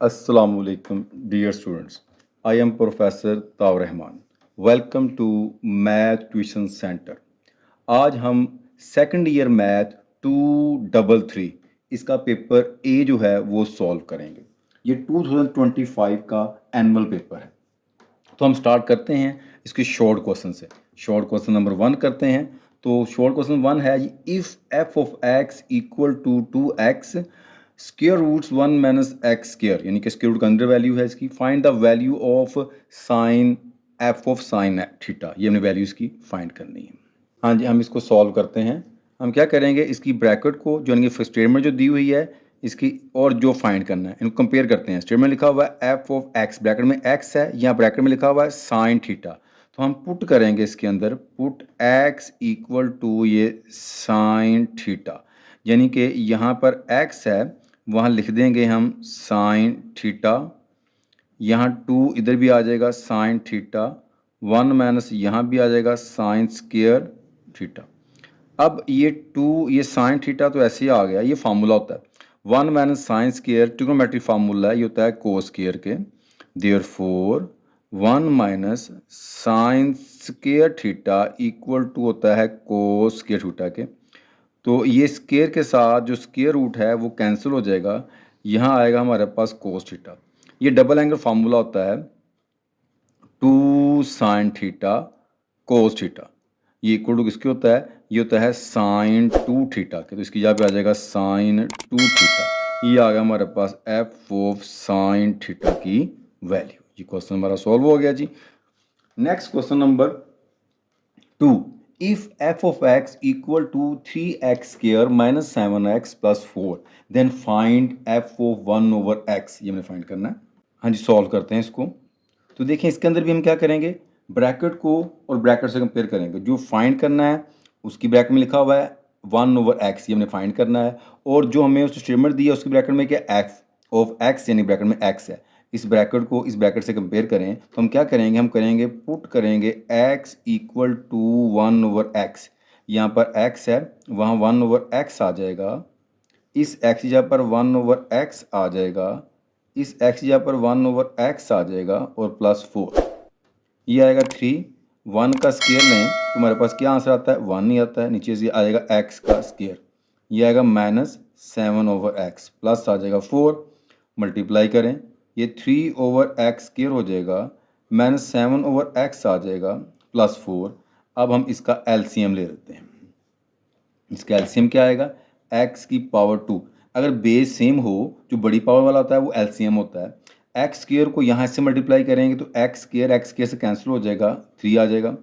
Assalamu alaikum, dear students. I am Professor ताव Rahman. Welcome to Math Tuition Center. आज हम second year math 233 इसका paper A जो है वो सॉल्व करेंगे. ये 2025 का एनुअल पेपर है. तो हम स्टार्ट करते हैं इसके शॉर्ट क्वेश्चन से. शॉर्ट क्वेश्चन नंबर 1 करते हैं. तो शॉर्ट क्वेश्चन 1 है if f of x equal to 2x square roots 1 minus x square, यानी कि स्क्वायर रूट का अंदर वैल्यू है इसकी. Find the value of sine f of sine theta. ये हमने वैल्यू इसकी फाइंड करनी है. हाँ जी, हम इसको सॉल्व करते हैं. हम क्या करेंगे, इसकी ब्रैकेट को जो यानी स्टेटमेंट जो दी हुई है इसकी और जो फाइंड करना है इनको कंपेयर करते हैं. स्टेटमेंट लिखा हुआ है एफ ऑफ एक्स, ब्रैकेट में एक्स है, यहाँ ब्रैकेट में लिखा हुआ है साइन थीटा. तो हम पुट करेंगे इसके अंदर, पुट एक्स इक्वल टू ये साइन थीटा, यानी कि यहाँ पर एक्स है वहाँ लिख देंगे हम साइन थीटा. यहाँ 2 इधर भी आ जाएगा साइन थीटा, 1 माइनस यहाँ भी आ जाएगा साइन स्क्वायर थीटा. अब ये 2 ये साइन थीटा तो ऐसे ही आ गया, ये फार्मूला होता है 1 minus sine square, trigonometric formula है, ये होता है कोस स्क्वायर के. Therefore 1 minus sine square theta equal to होता है कोस स्क्वायर थीटा के. तो ये स्क्वायर के साथ जो स्क्वायर रूट है वो कैंसिल हो जाएगा, यहाँ आएगा हमारे पास कोस थीटा. ये डबल एंगल फार्मूला होता है 2 साइन थीटा कोस थीटा. ये इक्वल टू किसके होता है, ये होता है साइन 2 थीटा के. तो इसकी जगह पे आ जाएगा साइन 2 थीटा. ये आ गया हमारे पास एफ ऑफ साइन थीटा की वैल्यू. ये क्वेश्चन हमारा सॉल्व हो गया जी. Next question number 2. If f of x equal to 3x square minus 7x plus 4 then find f of 1 over x. ये हमने फाइंड करना है. हाँ जी, सॉल्व करते हैं इसको. तो देखिए इसके अंदर भी हम क्या करेंगे, ब्रैकेट को और ब्रैकेट से कंपेयर करेंगे. जो फाइंड करना है उसकी ब्रैकेट में लिखा हुआ है 1 ओवर एक्स, ये हमने फाइंड करना है. और जो हमें उस स्टेटमेंट दी है उसकी ब्रैकेट में क्या एफ ऑफ एक्स, यानी ब्रैकेट में एक्स है. इस ब्रैकेट को इस ब्रैकेट से कंपेयर करें तो हम क्या करेंगे, हम करेंगे पुट करेंगे x equal to 1 over x. यहाँ पर एक्स है वहाँ 1 ओवर एक्स आ जाएगा. इस एक्स की जगह पर 1 ओवर एक्स आ जाएगा. इस एक्स की जगह पर 1 ओवर एक्स आ जाएगा और प्लस 4. ये आएगा 3. 1 का स्क्वायर लें तो हमारे पास क्या आंसर आता है, 1 ही आता है. नीचे से आएगा एक्स का स्क्वायर, ये आएगा माइनस 7 ओवर एक्स, प्लस आ जाएगा 4. मल्टीप्लाई करें, ये 3 ओवर एक्स स्क्वायर हो जाएगा, माइनस 7 ओवर एक्स आ जाएगा, प्लस 4. अब हम इसका एलसीएम ले लेते हैं. इसका एलसीएम क्या आएगा, एक्स की पावर 2. अगर बेस सेम हो, जो बड़ी पावर वाला होता है वो एलसीएम होता है. एक्स स्क्वायर को यहाँ से मल्टीप्लाई करेंगे तो एक्स स्क्वायर से कैंसिल हो जाएगा, 3 आ जाएगा.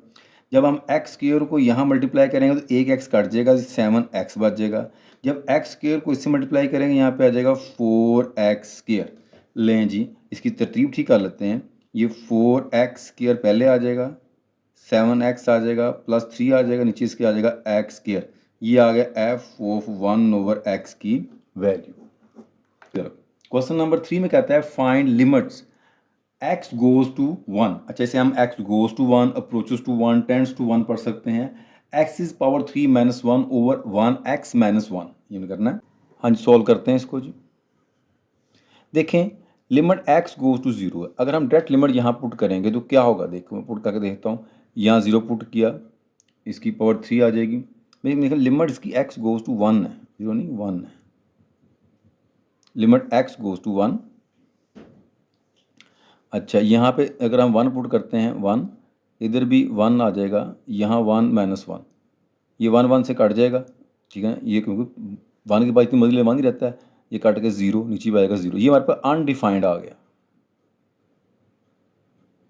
जब हम एक्स स्क्वायर को यहाँ मल्टीप्लाई करेंगे तो एक एक्स कट जाएगा, 7x बच जाएगा. जब एक्स स्क्वायर को इससे मल्टीप्लाई करेंगे यहाँ पे आ जाएगा 4x स्क्वायर. लें जी, इसकी तरतीब ठीक कर लेते हैं. ये 4x स्क्वायर पहले आ जाएगा, 7x आ जाएगा, प्लस 3 आ जाएगा, नीचे इसके आ जाएगा एक्स स्क्वायर. ये आ गया एफ ऑफ 1 ओवर एक्स की वैल्यू. क्वेश्चन नंबर 3 में कहता है find limits x goes to 1. अच्छा, इसे हम x goes to 1, approaches to 1, tends to 1 पढ़ सकते हैं. x is power 3 minus 1 over 1x minus 1. ये करना है. हाँ जी, सॉल्व करते हैं इसको जी. देखें लिमिट x गोज टू 0 है. अगर हम डायरेक्ट लिमिट यहाँ पुट करेंगे तो क्या होगा, देखो मैं पुट करके देखता हूँ. यहाँ 0 पुट किया, इसकी पावर 3 आ जाएगी. लेकिन लिमिट इसकी x गोज टू 1 है, 0 नहीं 1 है. Limit x goes to 1. अच्छा, यहाँ पे अगर हम 1 पुट करते हैं 1, इधर भी 1 आ जाएगा, यहाँ 1 माइनस 1, ये 1 1 से कट जाएगा. ठीक है, ये क्योंकि 1 के बाद इतनी मजीद 1 ही रहता है, ये कट के 0 नीचे भी आएगा 0. ये हमारे पास अनडिफाइंड आ गया.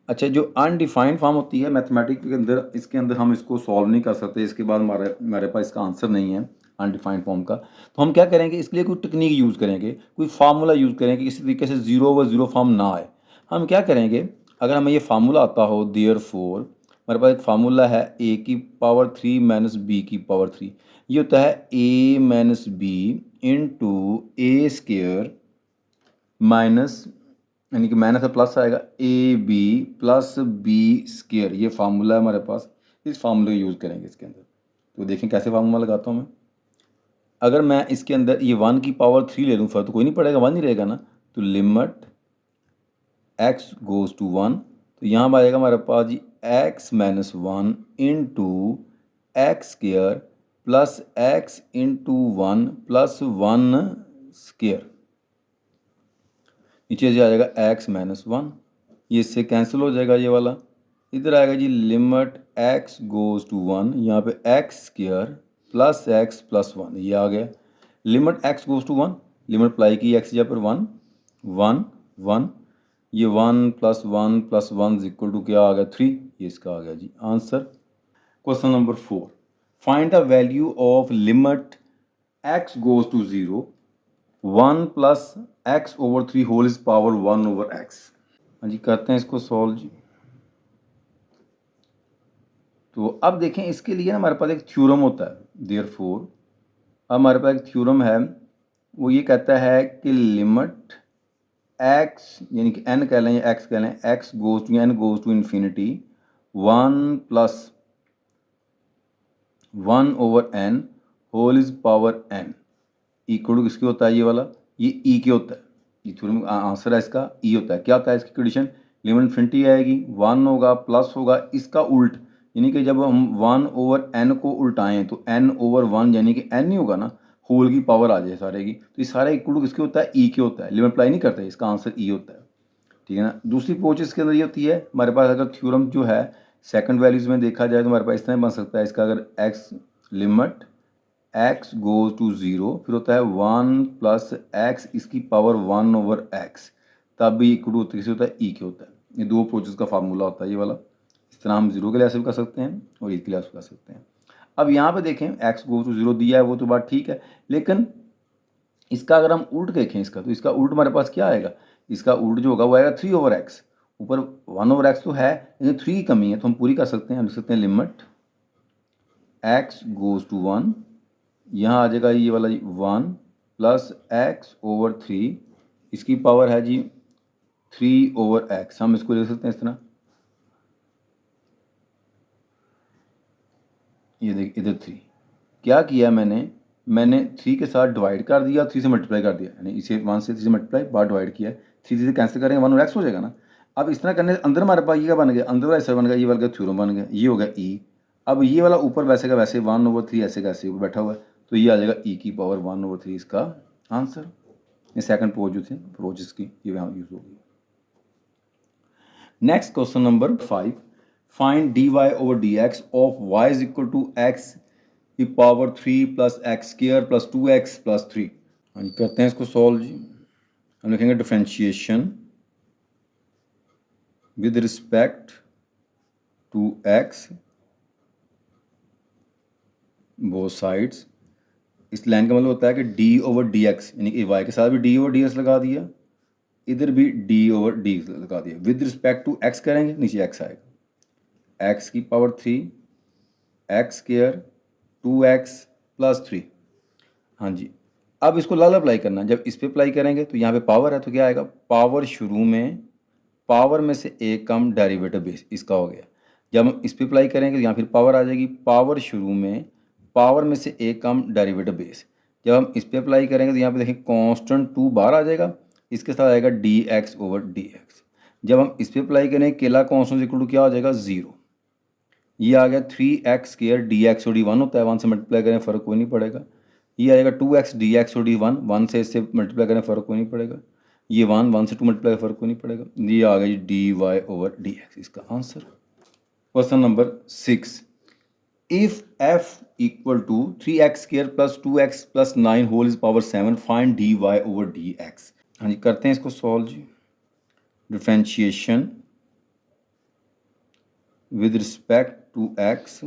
अच्छा, जो अनडिफाइंड फॉर्म होती है मैथमेटिक्स के अंदर, इसके अंदर हम इसको सॉल्व नहीं कर सकते. इसके बाद हमारे पास इसका आंसर नहीं है अनडिफाइंड फॉर्म का. तो हम क्या करेंगे, इसके लिए कोई टेक्निक यूज़ करेंगे, कोई फार्मूला यूज़ करेंगे, इसी तरीके से 0 ओवर 0 फॉर्म ना आए. हम क्या करेंगे, अगर हमें ये फार्मूला आता हो, देयरफॉर हमारे पास एक फार्मूला है a की पावर 3 माइनस b की पावर 3. ये होता है a minus b into a square minus, यानी कि माइनस से प्लस आएगा a b plus b square. ये फार्मूला है हमारे पास, इस फार्मूले को यूज़ करेंगे इसके अंदर. तो देखें कैसे फार्मूला लगाता हूँ मैं. अगर मैं इसके अंदर ये 1 की पावर 3 ले लूँ फिर तो कोई नहीं पड़ेगा, 1 ही रहेगा ना. तो लिमिट एक्स गोज़ टू 1, तो यहाँ पर आएगा हमारे पास जी x minus 1 into x square plus x into 1 plus 1 square, नीचे से आ जाएगा एक्स माइनस 1, ये इससे कैंसिल हो जाएगा ये वाला। इधर आएगा जी लिमिट एक्स गोज़ टू 1, यहाँ पे x square plus x plus 1, ये आ गया। Limit x goes to 1, limit apply की एक्स जहाँ पर 1 1 1, ये 1 प्लस 1 प्लस 1 इक्वल टू क्या आ गया 3, ये इसका आ गया जी answer. Question number 4, find the value of limit x goes to 0 1 plus x over 3 whole is power 1 over x. हाँ जी, करते हैं इसको सॉल्व जी। तो अब देखें, इसके लिए ना हमारे पास एक थ्योरम होता है, देयरफॉर अब हमारे पास एक थ्योरम है, वो ये कहता है कि लिमिट एक्स यानी कि एन कह लें या एक्स कह लें, x goes to n goes to infinity 1 plus 1 over n whole is power n equal to किसके होता है, ये वाला ये ई के होता है। ये थ्योरम आंसर है इसका ई होता है। क्या होता है इसकी कंडीशन, लिमिट इन्फिनिटी आएगी, 1 होगा प्लस होगा इसका उल्ट, यानी कि जब हम 1 ओवर एन को उल्टाएं तो एन ओवर 1 यानी कि एन ही होगा ना, होल की पावर आ जाए सारे की, तो ये सारा इक्वल टू किसके होता है, ई के होता है। लिमिट अप्लाई नहीं करता है, इसका आंसर ई होता है। ठीक है ना। दूसरी अप्रोच इसके अंदर ये होती है, हमारे पास अगर थ्योरम जो है सेकंड वैल्यूज में देखा जाए तो हमारे पास इस तरह बन सकता है इसका, अगर x limit x goes to 0, फिर होता है 1 प्लस एक्स इसकी पावर 1 ओवर एक्स, तब भी इक्वल टू किसी होता है ई के होता है। ये दो अप्रोचेस का फार्मूला होता है ये वाला। इस तरह हम 0 के लिए ऐसे भी कर सकते हैं और ई के लिए ऐसे कर सकते हैं। अब यहाँ पे देखें एक्स गोज टू 0 दिया है, वो तो बात ठीक है, लेकिन इसका अगर हम उल्ट देखें इसका, तो इसका उल्ट हमारे पास क्या आएगा, इसका उल्ट जो होगा वो आएगा 3 ओवर एक्स। ऊपर 1 ओवर एक्स तो है लेकिन 3 की कमी है, तो हम पूरी कर सकते हैं। हम लिख सकते हैं लिमिट एक्स गोज टू 1, यहाँ आ जाएगा ये वाला जी 1 प्लस एक्स ओवर 3, इसकी पावर है जी 3 ओवर एक्स। हम इसको लिख सकते हैं इस तरह, ये देख इधर 3 क्या किया मैंने 3 के साथ डिवाइड कर दिया, 3 से मल्टीप्लाई कर दिया, यानी इसे 1 से 3 से मल्टीप्लाई बाद डिवाइड किया, 3 से कैंसिल करेंगे 1 और एक्स हो जाएगा ना। अब इस तरह करने अंदर हमारे पास ये क्या बन गया, अंदर वाला हिस्सा बन गया, ये वाला थ्योरम बन गया, ये हो गया ई। अब ये वाला ऊपर वैसे का वैसे 1 ओवर 3 ऐसे का ऐसे ऊपर बैठा हुआ है, तो ये आ जाएगा ई की पावर 1 ओवर 3 इसका आंसर। ये सेकंड अप्रोच जो थे अप्रोचेस की ये यहाँ यूज होगी। Next question number 5, find d Y over D x of y is equal to x की power 3 plus x square plus 2x plus 3। हाँ जी, करते हैं इसको सॉल्व जी। हम लिखेंगे differentiation with respect to x both sides. इस लाइन का मतलब होता है कि d ओवर डी एक्स, यानी कि y के साथ भी d ओवर डी एक्स लगा दिया, इधर भी d ओवर डी लगा दिया। विद रिस्पेक्ट टू x करेंगे, नीचे x आएगा, x की power 3 x square 2x plus 3। हाँ जी, अब इसको लाल अप्लाई करना, जब इस पे अप्लाई करेंगे तो यहाँ पे पावर है तो क्या आएगा, पावर शुरू में पावर में से एक कम डेरिवेटिव बेस, इसका हो गया। जब हम इस पे अप्लाई करेंगे तो यहाँ फिर पावर आ जाएगी, पावर शुरू में पावर में से एक कम डेरिवेटिव बेस। जब हम इस पे अप्लाई करेंगे तो यहाँ पे देखिए कांस्टेंट 2 बाहर आ जाएगा, इसके साथ आएगा D X over D x. जब हम इस पे अप्लाई करेंगे केला कांस्टेंट इक्वल टू क्या हो जाएगा 0, ये आ गया 3x स्क्वायर डी एक्स और डी 1 होता है, 1 से मल्टीप्लाई करें फ़र्क कोई नहीं पड़ेगा। ये आएगा 2x डी एक्स और डी 1, 1 से इससे मल्टीप्लाई करें फ़र्क कोई नहीं पड़ेगा। ये 1 से 2 मल्टीप्लाई फ़र्क कोई नहीं पड़ेगा। ये आ गया D Y over D x इसका answer. Question number 6, if f equal to 3x square plus 2x plus 9 whole is power 7, find d Y over D x. हाँ जी, करते हैं इसको सॉल्व जी। Differentiation with respect to x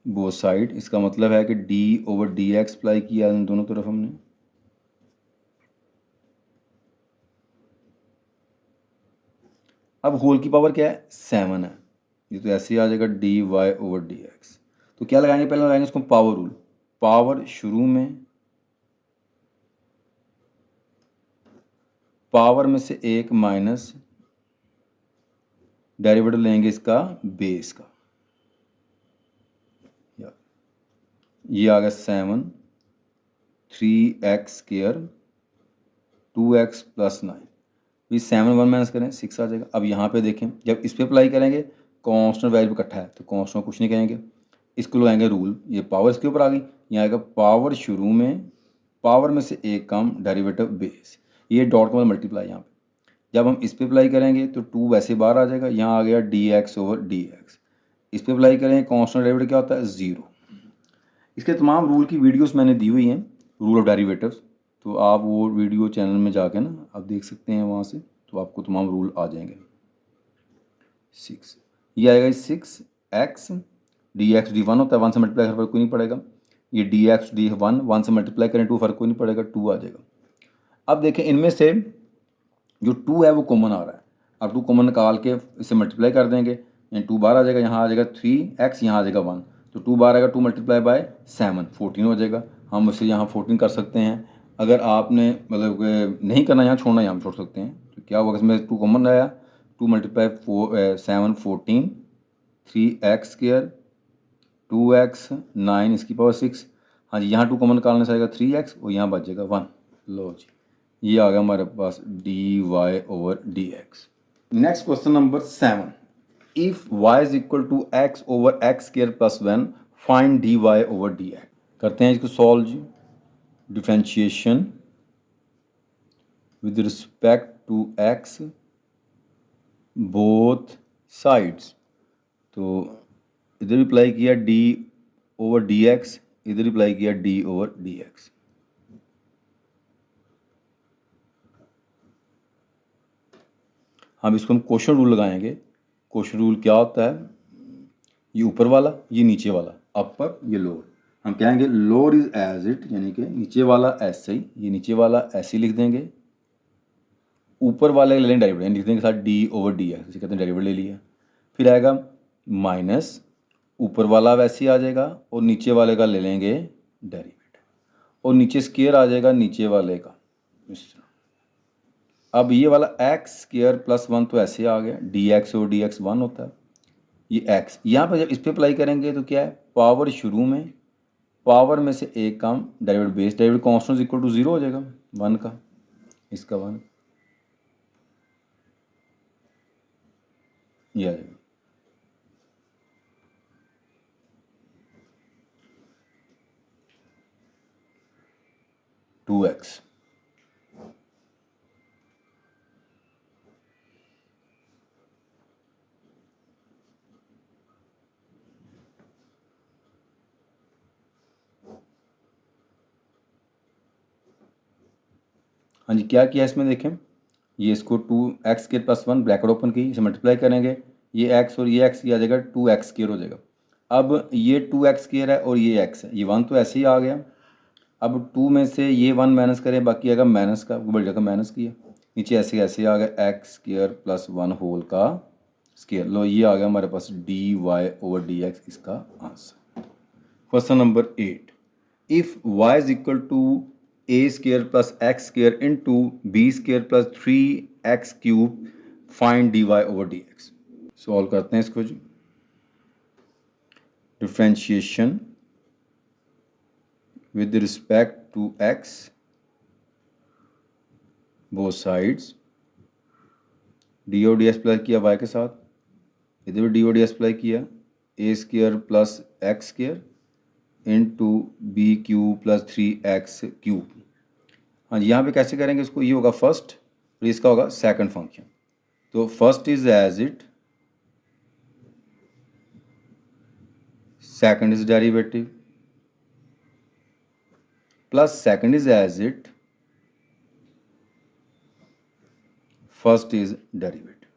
both side, इसका मतलब है कि d over D x apply किया इन दोनों तरफ हमने। अब होल की पावर क्या है 7 है, ये तो ऐसे ही आ जाएगा d Y over D x. तो क्या लगाएंगे, पहले लगाएंगे इसको पावर रूल, पावर शुरू में पावर में से एक माइनस डेरिवेटिव लेंगे इसका बेस का, ये आ गया 7 3x स्क्वायर 2x प्लस 9। भी 7 1 माइनस करें 6 आ जाएगा। अब यहाँ पे देखें जब इस पर अप्लाई करेंगे कांस्टेंट वेरिएबल इकट्ठा है तो कांस्टेंट कुछ नहीं कहेंगे, इसको लगाएंगे रूल, ये पावर इसके ऊपर आ गई, यहाँ आएगा पावर शुरू में, पावर में से एक कम, डेरिवेटिव बेस, ये डॉट का मल्टीप्लाई यहाँ पे। जब हम इस पर अप्लाई करेंगे तो 2 वैसे बाहर आ जाएगा, यहाँ आ गया dx ओवर dx। इस पर अप्लाई करेंगे कांस्टेंट डेरिवेटिव क्या होता है 0। इसके तमाम रूल की वीडियोस मैंने दी हुई हैं, रूल ऑफ डेरिवेटिव्स, तो आप वो वीडियो चैनल में जाके ना आप देख सकते हैं वहाँ से, तो आपको तमाम रूल आ जाएंगे। 6 ये आएगा 6x dx d1 होता है, 1 से मल्टीप्लाई कर फर्क कोई नहीं पड़ेगा, ये dx d1 1 से मल्टीप्लाई करें 2 फर्क कोई नहीं पड़ेगा, 2 आ जाएगा। अब देखें इनमें से जो 2 है वो कॉमन आ रहा है, अब 2 कॉमन निकाल के इसे मल्टीप्लाई कर देंगे, 2 बार आ जाएगा, यहाँ आ जाएगा 3x, यहाँ आ जाएगा 1, तो 2 बार आएगा 2 मल्टीप्लाई बाय 7 14 हो जाएगा। हम उसे यहाँ 14 कर सकते हैं। अगर आपने मतलब नहीं करना यहाँ छोड़ना यहाँ छोड़ सकते हैं, तो क्या होगा इसमें 2 कॉमन आया, 2 मल्टीप्लाई 7 14, 3x स्क्वायर 2x 9 इसकी पावर 6, हाँ जी यहाँ 2 कॉमन निकालने से आएगा 3x और यहाँ बच जाएगा 1। लो जी ये आ गया हमारे पास dy over dx। Next question number 7, if y is equal to x over x square plus 1 find dy over dx। करते हैं इसको सॉल्व जी। Differentiation with respect to x both sides, तो इधर अप्लाई किया d ओवर dx, इधर apply किया d over dx। हम इसको हम क्वेश्चन रूल लगाएंगे। क्वेश्चन रूल क्या होता है, ये ऊपर वाला ये नीचे वाला, अपर ये लोअर। हम कहेंगे लोअर इज एज इट, यानी कि नीचे वाला ऐसे ही, ये नीचे वाला ऐसे ही लिख देंगे, ऊपर वाले ले लें डेरिवेटिव, लिख देंगे साथ डी ओवर डी एक्स, कहते हैं डेरिवेटिव ले लिया। फिर आएगा माइनस, ऊपर वाला वैसे ही आ जाएगा और नीचे वाले का ले लेंगे डेरिवेटिव, और नीचे स्क्वायर आ जाएगा नीचे वाले का इस तरह। अब ये वाला एक्स स्क्वायर प्लस 1 तो ऐसे आ गया, डी एक्स और डी एक्स 1 होता है, ये एक्स यहाँ पर जब इस पर अप्लाई करेंगे तो क्या है, पावर शुरू में, पावर में से एक कम, derivative base, derivative constant equal to 0 हो जाएगा 1 का, इसका 1 ये आ जाएगा। टू एक्स हाँ जी क्या किया इसमें देखें, ये इसको 2x square plus 1 bracket open की, इसे मल्टीप्लाई करेंगे, ये x और ये x ये आ जाएगा 2x स्क्वायर हो जाएगा। अब ये 2x स्क्वायर है और ये x है, ये 1 तो ऐसे ही आ गया। अब 2 में से ये 1 माइनस करें, बाकी आएगा माइनस का, ऊपर जगह माइनस किया, नीचे ऐसे ऐसे आ गया x स्क्वायर प्लस 1 होल का स्क्वायर। लो ये आ गया हमारे पास dy ओवर dx, इसका answer. Question number 8, if y is equal to a square plus x square into b square plus 3x cube find dy over dx। Solve करते हैं इसको जी। Differentiation with respect to x both sides, d o d एस apply किया y के साथ, इधर भी डी ओ डी एस अप्लाई किया, a square plus x square into b cube plus 3x cube. हाँ जी यहाँ पे कैसे करेंगे इसको, ये होगा फर्स्ट और इसका होगा सेकंड फंक्शन, तो first is as it, second is derivative, plus second is as it, first is derivative.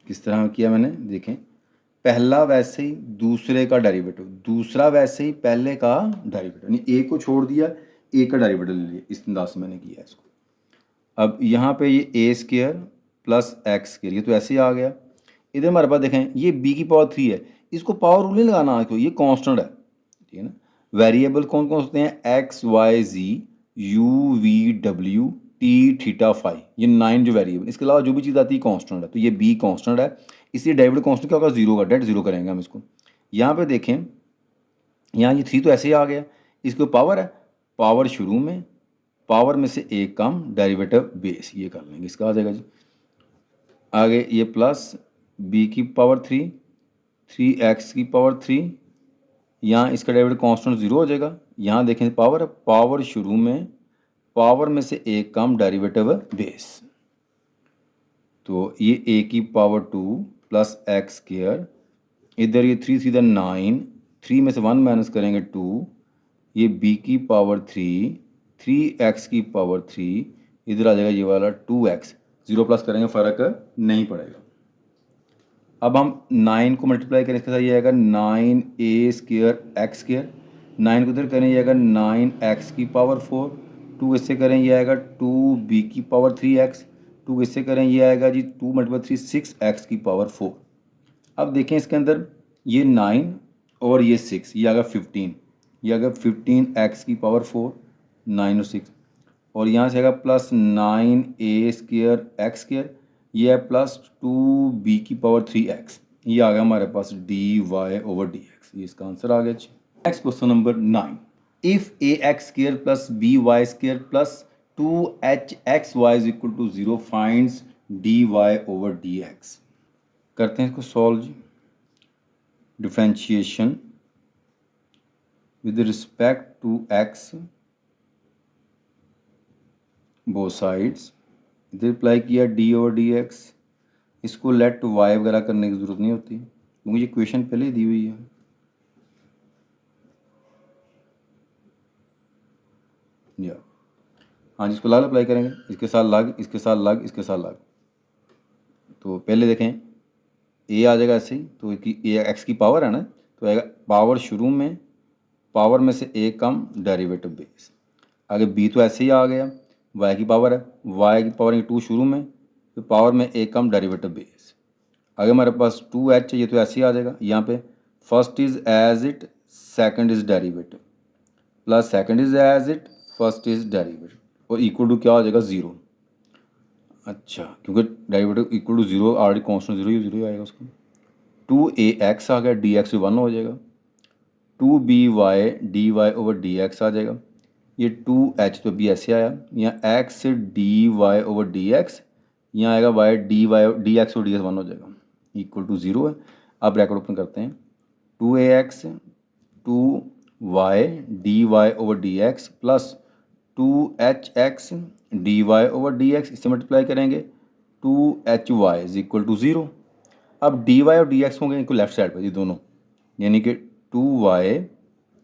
किस तरह किया मैंने देखें, पहला वैसे ही दूसरे का डेरिवेटिव, दूसरा वैसे ही पहले का डेरिवेटिव, यानी ए को छोड़ दिया, ए का डेरिवेटिव ले लिया, इस अंदाज से मैंने किया इसको। अब यहाँ पे ये ए स्क्वायर प्लस एक्स स्क्वायर, ये तो ऐसे ही आ गया। इधर हमारे पास देखें ये बी की पावर 3 है, इसको पावर रूल नहीं लगाना आपको, ये कांस्टेंट है, ठीक है ना। वेरिएबल कौन कौन होते हैं, x y z u v डब्ल्यू टी थीटा फाई, ये 9 जो वेरिएबल, इसके अलावा जो भी चीज़ आती है कांस्टेंट है, तो ये बी कांस्टेंट है, इसलिए डेरिवेटिव कांस्टेंट क्या होगा 0 का, डेट 0 करेंगे हम इसको। यहाँ पे देखें, यहाँ ये 3 तो ऐसे ही आ गया, इसको पावर है, पावर शुरू में, पावर में से एक कम डेरिवेटिव बेस, ये कर लेंगे, इसका आ जाएगा जी। आगे ये प्लस बी की पावर 3, 3x की पावर 3, यहाँ इसका डेरिवेटिव कांस्टेंट 0 हो जाएगा। यहाँ देखें पावर, पावर शुरू में, पावर में से एक कम डेरिवेटिव बेस, तो ये a की पावर 2 प्लस एक्स स्क्वायर, इधर ये 3 3 9, 3 में से 1 माइनस करेंगे 2, ये b की पावर 3, 3x की पावर 3, इधर आ जाएगा ये वाला 2x, 0 प्लस करेंगे फ़र्क नहीं पड़ेगा। अब हम 9 को मल्टीप्लाई करें, इसके साथ ये आएगा 9a स्क्वायर एक्स स्क्वायर, 9 को इधर करें ये आएगा 9x की पावर 4, 2 इससे करें ये आएगा 2b की पावर 3x, 2 इससे करें ये आएगा जी 2 मल्टीप्लाई 3 6x की पावर 4। अब देखें इसके अंदर ये 9 और ये 6, ये आएगा 15, ये आएगा 15x की पावर 4, 9 और 6, और यहाँ से आएगा plus 9a square x square, ये है प्लस 2b की पावर 3x, ये आ गया हमारे पास dy/dx, ये इसका आंसर आ गया। Next question number 9, if ax square plus by square plus 2hxy is equal to 0 finds dy/dx। करते हैं इसको सॉल्व जी। Differentiation with respect to x, both sides, इधर अप्लाई किया dy/dx, इसको लेट y वगैरह करने की ज़रूरत नहीं होती क्योंकि ये क्वेश्चन पहले ही दी हुई है। या हाँ जी, इसको लग अप्लाई करेंगे, इसके साथ लग, इसके साथ लग, इसके साथ लग। तो पहले देखें a आ जाएगा ऐसे ही, तो ये x की पावर है ना, तो आएगा पावर शुरू में, पावर में से एक कम डेरिवेटिव बेस। आगे b तो ऐसे ही आ गया, y की पावर है, y की पावर 2 शुरू में, तो पावर में एक कम डेरिवेटिव बेस। आगे हमारे पास 2h, ये तो ऐसे ही आ जाएगा, यहाँ पे first is as it, second is derivative, plus second is as it, first is derivative, और इक्वल टू क्या हो जाएगा 0। अच्छा, क्योंकि derivative equal to 0 already constant 0 आएगा उसका। 2ax आ गया, dx 1 हो जाएगा, 2by dy/dx आ जाएगा, ये 2h तो भी ऐसे आया, यहाँ x dy/dx, यहाँ आएगा y dx और ds 1 हो जाएगा, इक्वल टू 0 है। अब ब्रैकेट ओपन करते हैं, 2ax 2y dy/dx plus 2hx dy/dx, इससे मल्टीप्लाई करेंगे 2hy इज इक्वल टू 0। अब dy और dx होंगे इनको लेफ्ट साइड पर ये दोनों, यानी कि 2y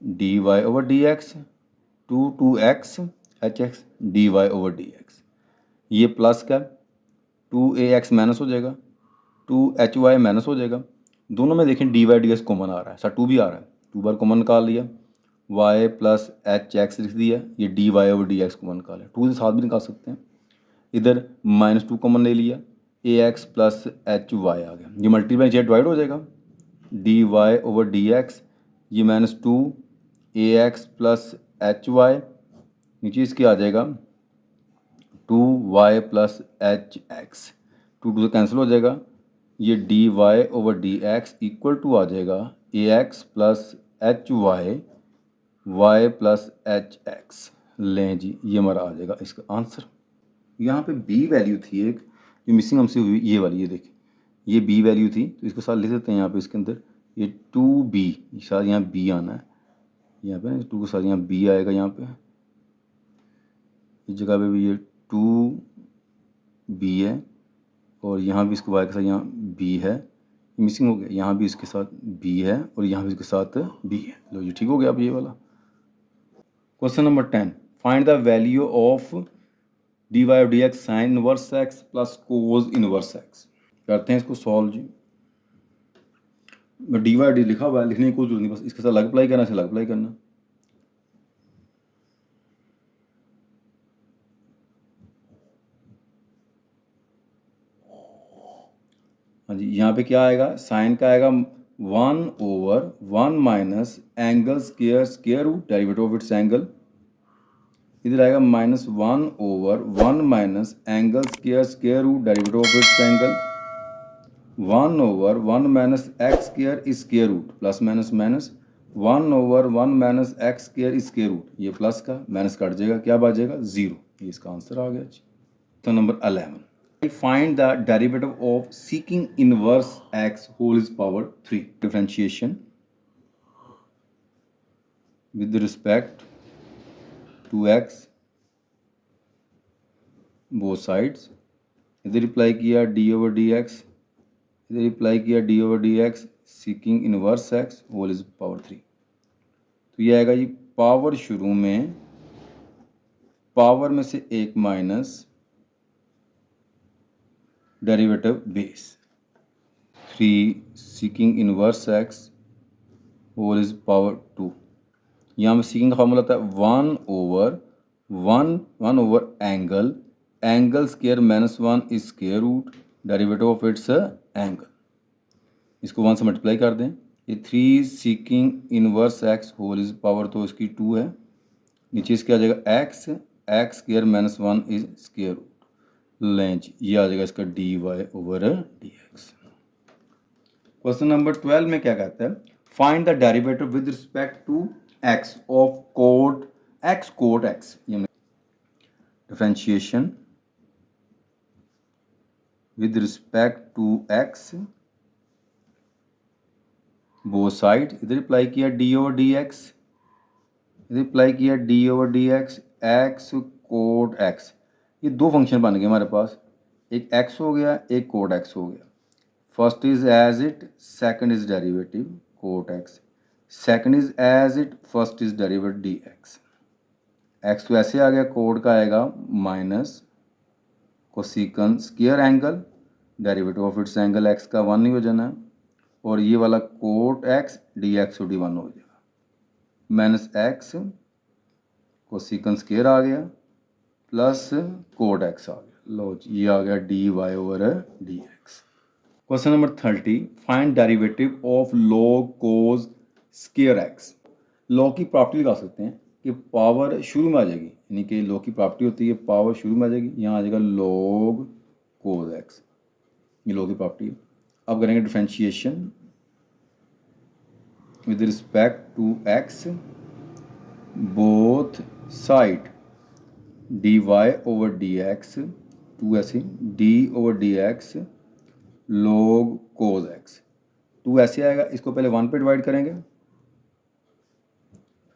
dy/dx 2x hx dy/dx, ये प्लस का 2ax माइनस हो जाएगा, 2hy माइनस हो जाएगा। दोनों में देखें dy/dx कॉमन आ रहा है, सर 2 भी आ रहा है, 2 बार कॉमन निकाल लिया, y प्लस hx लिख दिया, ये dy/dx कॉमन निकाला, 2 से साथ भी निकाल सकते हैं। इधर -2 कॉमन ले लिया, ax प्लस hy आ गया, ये मल्टीप्लाई से डिवाइड हो जाएगा, dy/dx, ये -2 ax प्लस hy, नीचे इसके आ जाएगा 2y प्लस hx, 2 से कैंसिल हो जाएगा, ये dy/dx इक्वल टू आ जाएगा ax plus hy y plus hx। लें जी, ये हमारा आ जाएगा इसका आंसर। यहाँ पे b वैल्यू थी एक जो मिसिंग हमसे हुई, ये वाली, ये देखिए ये b वैल्यू थी, तो इसको साथ लिख देते हैं यहाँ पे इसके अंदर, ये 2b, शायद यहाँ b आना है, यहाँ पे 2 के साथ यहाँ b आएगा, यहाँ पे इस जगह पे भी ये 2b है, और यहाँ भी इसके y के साथ यहाँ b है, मिसिंग हो गया, यहाँ भी इसके साथ b है और यहाँ भी इसके साथ b है। लो ये ठीक हो गया अब ये वाला। Question number 10, find the value of dy/dx sine inverse x plus cause inverse x। करते हैं इसको सॉल्व जी। dy/d लिखा हुआ है, लिखने की कोई जरूरत नहीं, बस इसके साथ अलग अप्लाई करना, इसे अलग अप्लाई करना। हाँ जी, यहाँ पे क्या आएगा, साइन का आएगा 1/1 minus angle square root derivative of its angle, इधर आएगा -1/1 minus angle square root derivative of its angle, 1/1 minus x square square root plus minus minus 1/1 minus x square is square root, ये plus का minus cut जाएगा, क्या बचेगा 0, ये इसका answer आ गया जी। तो number 11, find the derivative of seeking inverse x whole is power 3, differentiation with respect to x both sides, इधर रिप्लाई किया d/dx, इधर रिप्लाई किया d/dx, seeking inverse x whole is power 3। तो ये आएगा जी पावर शुरू में, पावर में से एक minus derivative base 3 seeking inverse x whole is power 2। यहाँ में सीकिंग का फॉर्मूला आता है 1/1 angle, angle square -1 is square root derivative of its angle, इसको 1 से मल्टीप्लाई कर दें, ये 3 seeking inverse x whole is power तो इसकी 2 है, नीचे इसके आ जाएगा x, x square -1 is square root, लेंच ये आ जाएगा इसका dy/dx। क्वेश्चन नंबर 12 में क्या कहता है, find the derivative with respect to x of cot x, differentiation with respect to x both side, इधर अप्लाई किया d/dx, इधर अप्लाई किया d/dx, एक्स कोट एक्स, ये दो फंक्शन बन गए हमारे पास, एक x हो गया, एक कोट x हो गया। First is as it, second is derivative cot x, second is as it, first is derivative dx। x तो ऐसे आ गया, कोट का आएगा minus cosec square angle, derivative of its angle x का 1 ही हो जाना है, और ये वाला कोट x dx और d1 हो जाएगा, माइनस x कोसिकन स्क्वायर आ गया प्लस कोट x आ गया, लो जी ये आ गया dy/dx। Question number 30, find derivative of log cos square x। Log की प्रॉपर्टी लगा सकते हैं कि पावर शुरू में आ जाएगी, यानी कि लॉग की प्रॉपर्टी होती है पावर शुरू में आ जाएगी, यहाँ आ जाएगा log cos x, ये लॉग की प्रॉपर्टी। अब करेंगे differentiation with respect to x both side dy/dx, 2 ऐसे d/dx log cos x, 2 ऐसे आएगा, इसको पहले 1 पे डिवाइड करेंगे,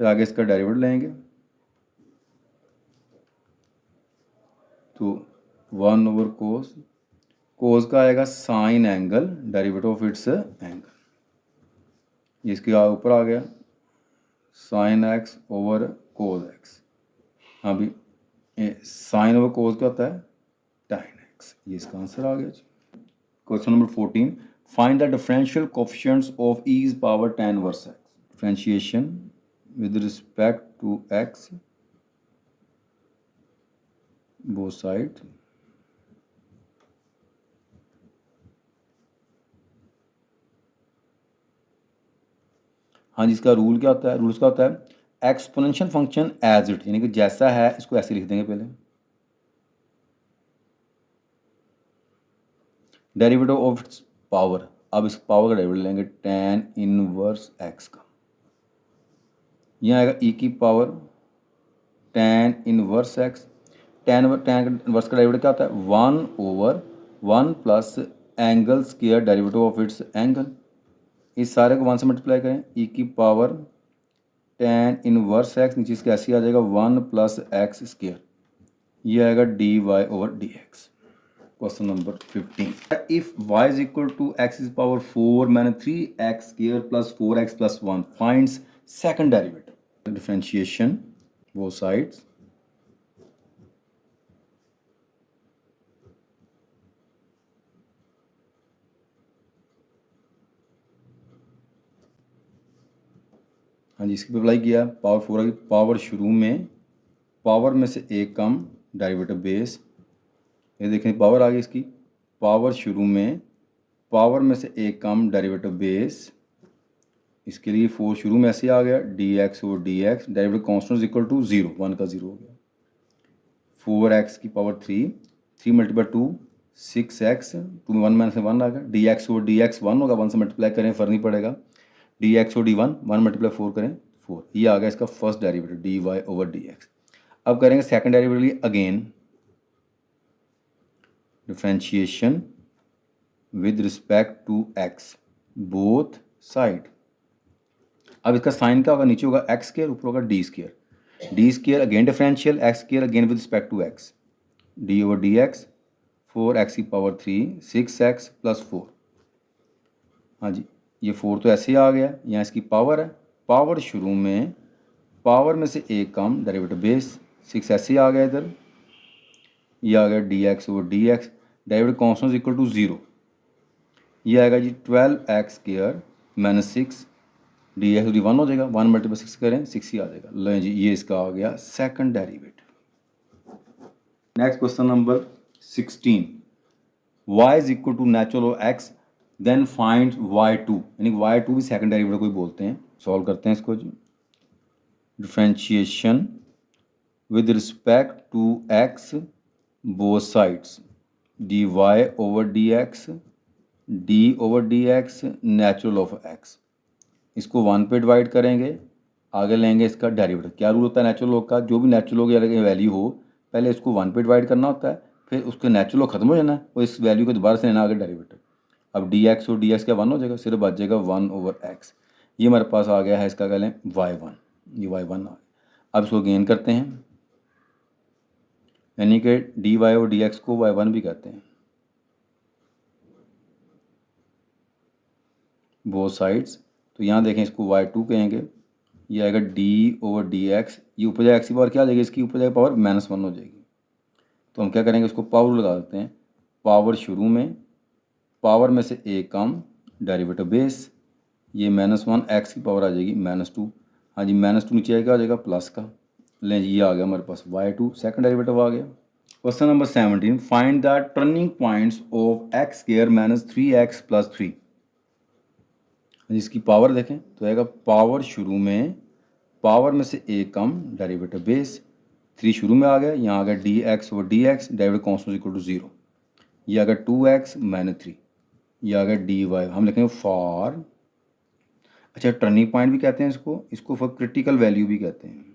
फिर आगे इसका डेरिवेटिव लेंगे, तो 1/cos, cos का आएगा sine angle, derivative of its angle, ये इसके ऊपर आ गया sine x over cos x, अभी साइन ओवर cos क्या होता है टाइन x, ये इसका आंसर आ गया जी। Question number 14, find the differential coefficients of e is power tan inverse x, differentiation with respect to x both side, हाँ जी, इसका रूल क्या होता है, रूल इसका होता है एक्सपोनेंशियल फंक्शन एज इट, यानी कि जैसा है इसको ऐसे लिख देंगे पहले, डेरिवेटिव ऑफ इट्स पावर, अब इस पावर का डेरिवेटिव लेंगे tan इनवर्स x का, यहाँ आएगा e की power tan inverse x, tan inverse का डेरिवेटिव क्या होता है 1/1 plus angle square derivative of its angle, इस सारे को 1 से मल्टीप्लाई करें, e की पावर tan इनवर्स x, नीचे इसका ऐसे आ जाएगा 1 प्लस एक्स स्क्वायर, ये आएगा dy/dx। Question number 15, if y is equal to x is power 4 मैंने 3x square plus 4x plus 1 finds second derivative, differentiation both sides, हाँ जी, इसकी अप्लाई किया, पावर 4 आ गई, पावर शुरू में, पावर में से एक कम डेरिवेटिव बेस, ये देखें पावर आ गई इसकी, पावर शुरू में, पावर में से एक कम डेरिवेटिव बेस, इसके लिए 4 शुरू में ऐसे आ गया dx और dx, derivative constant equal to 0, 1 का 0 हो गया, 4x की पावर 3, 3 मल्टीप्लाई 2 6x, 2 में 1 माइनस 1 आ गया, dx और dx 1 होगा, 1 से मल्टीप्लाई करें फर्क नहीं पड़ेगा, डी एक्स और डी वन, 1 × 4 करें 4, ये आ गया इसका first derivative d Y over D x. अब करेंगे second derivative again differentiation with respect to x both side. अब इसका साइन क्या होगा, नीचे होगा एक्स स्क्वायर, ऊपर होगा d square. D square again differential, x square again with respect to x, D over D x, 4x⁻3 6x + 4। हाँ जी, ये 4 तो ऐसे ही आ गया, यहाँ इसकी पावर है, पावर शुरू में, पावर में से एक कम, डेरिवेटिव बेस 6 ऐसे ही आ गया इधर, ये आ गया dx over dx, derivative constant equal to 0, ये आएगा जी 12x² - 6, dx डी 1 हो जाएगा, 1 × 6 करें 6 ही आ जाएगा। लो जी, ये इसका आ गया second derivative. Next question number 16, y is equal to natural of x then find y2, यानी y2 भी सेकंड डेरिवेटिव को ही बोलते हैं। सॉल्व करते हैं इसको जी। Differentiation with respect to x both sides, dy over dx, d over dx natural of x। इसको 1 पे डिवाइड करेंगे, आगे लेंगे इसका डेरिवेटिव। क्या रूल होता है नेचुरल लॉग का, जो भी नेचुरल लॉग की वैल्यू हो पहले इसको 1 पे डिवाइड करना होता है, फिर उसके नेचुरल लॉग खत्म हो जाना है और इस वैल्यू को दोबारा से लेना आगे डेरिवेटिव। अब dx और dx क्या 1 हो जाएगा, सिर्फ बच जाएगा 1 ओवर x। ये हमारे पास आ गया है इसका कह लें y1, ये y1 आ गया। अब इसको गेन करते हैं, यानी कि dy और dx को y1 भी कहते हैं, बोथ साइड्स। तो यहाँ देखें इसको y2 कहेंगे, ये आएगा d ओवर dx, ये ऊपर जाएगा x की पावर क्या आ जाएगी, इसकी ऊपर जाएगा पावर -1 हो जाएगी। तो हम क्या करेंगे, उसको पावर लगा देते हैं, पावर शुरू में, पावर में से एक कम, डेरिवेटिव बेस, ये -1 x की पावर आ जाएगी -2। हाँ जी, -2 नीचे आएगा, आ जाएगा प्लस का। लें जी, ये आ गया हमारे पास y2 सेकंड डेरिवेटिव आ गया। Question number 17, find the turning points of x² - 3x + 3। इसकी पावर देखें तो आएगा पावर शुरू में, पावर में से एक कम, डेरिवेटिव बेस, 3 शुरू में आ गया, यहाँ आ गया dx over dx, derivative constant equal to 0, ये आ गया 2x - 3, ये आ गया dy। हम लिखेंगे फॉर, अच्छा टर्निंग पॉइंट भी कहते हैं इसको फॉर क्रिटिकल वैल्यू भी कहते हैं,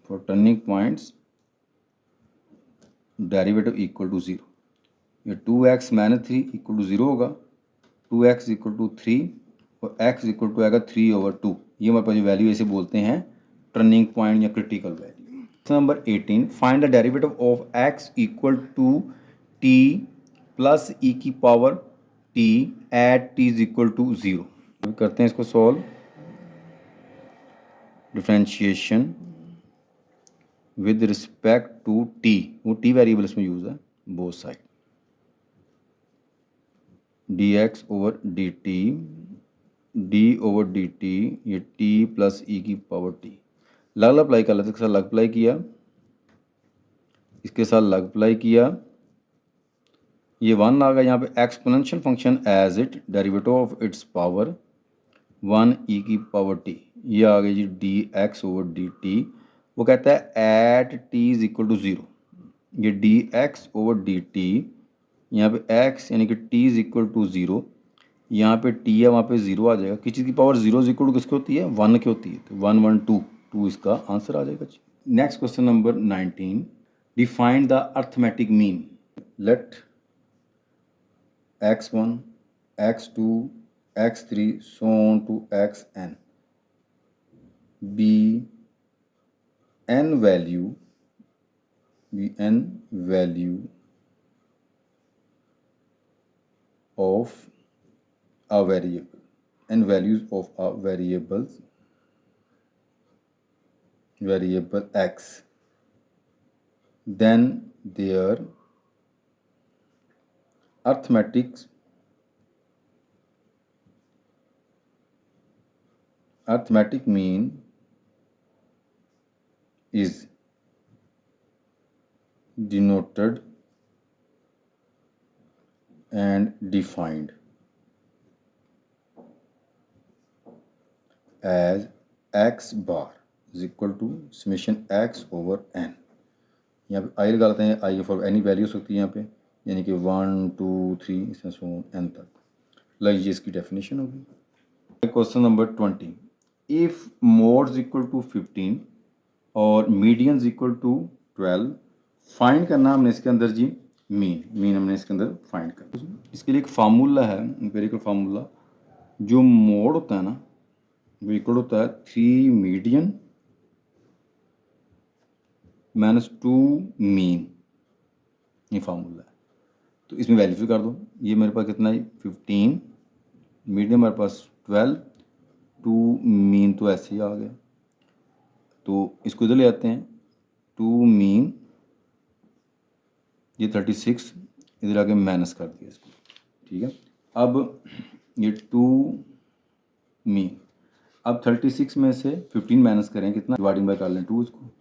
for turning points derivative equal to 0। ये 2x - 3 इक्वल टू 0 होगा, 2x इक्वल टू 3 और x इक्वल टू आएगा 3 ओवर 2। ये हमारे पास वैल्यू ऐसे बोलते हैं टर्निंग पॉइंट या critical value. Number 18, find the derivative of x equal to t plus e की power t at t is equal to 0। करते हैं इसको solve. Differentiation with respect to t, वो t वेरिएबल इसमें यूज है, both side, dx over dt, d over dt, ये t plus e की power t। लग अप्लाई कर लेते, इसके साथ लग अप्लाई किया, इसके साथ लग अप्लाई किया, ये 1 आ गया, यहाँ पे exponential function as it, derivative of its power 1 e की पावर t, ये आ गई जी dx ओवर dt। वो कहता है at t is equal to 0, ये dx ओवर dt, यहाँ पे x यानी कि t इज इक्वल टू 0, यहाँ पे t है, वहाँ पे 0 आ जाएगा। किसी चीज़ की पावर 0 इज इक्वल टू किसकी होती है, 1 की होती है, तो 1 1 2 2 इसका आंसर आ जाएगा जी। Next question number 19, defined the arithmetic mean, let x1 x2 x3 so on to xn be n value of a variable, n values of a variable x, then their arithmetic mean is denoted and defined as x bar is equal to summation x over n। यहाँ पे आई लगा लेते हैं, I for any value सकती है यहाँ पे, यानी कि 1 2 3 इसमें सो n तक। लीजिए इसकी डेफिनेशन होगी। Question number 20, if modes equal to 15 और मीडियंस इक्वल टू 12, फाइंड करना हमने इसके अंदर जी मीन हमने इसके अंदर फाइंड करना। इसके लिए एक फार्मूला है, एम्पिरिकल फार्मूला, जो मोड होता है ना वो इक्वल होता है 3 मीडियन माइनस 2 मीन, ये फार्मूला है। तो इसमें वैल्यू कर दो, ये मेरे पास कितना है 15, मीडियम मेरे पास 12, 2 मीन तो ऐसे ही आ गया, तो इसको इधर ले आते हैं, 2 मीन, ये 36, इधर आके माइनस कर दिया इसको, ठीक है। अब ये 2 मीन, अब 36 में से 15 माइनस करें, कितना डिवाइडिंग बाय कर लें 2, इसको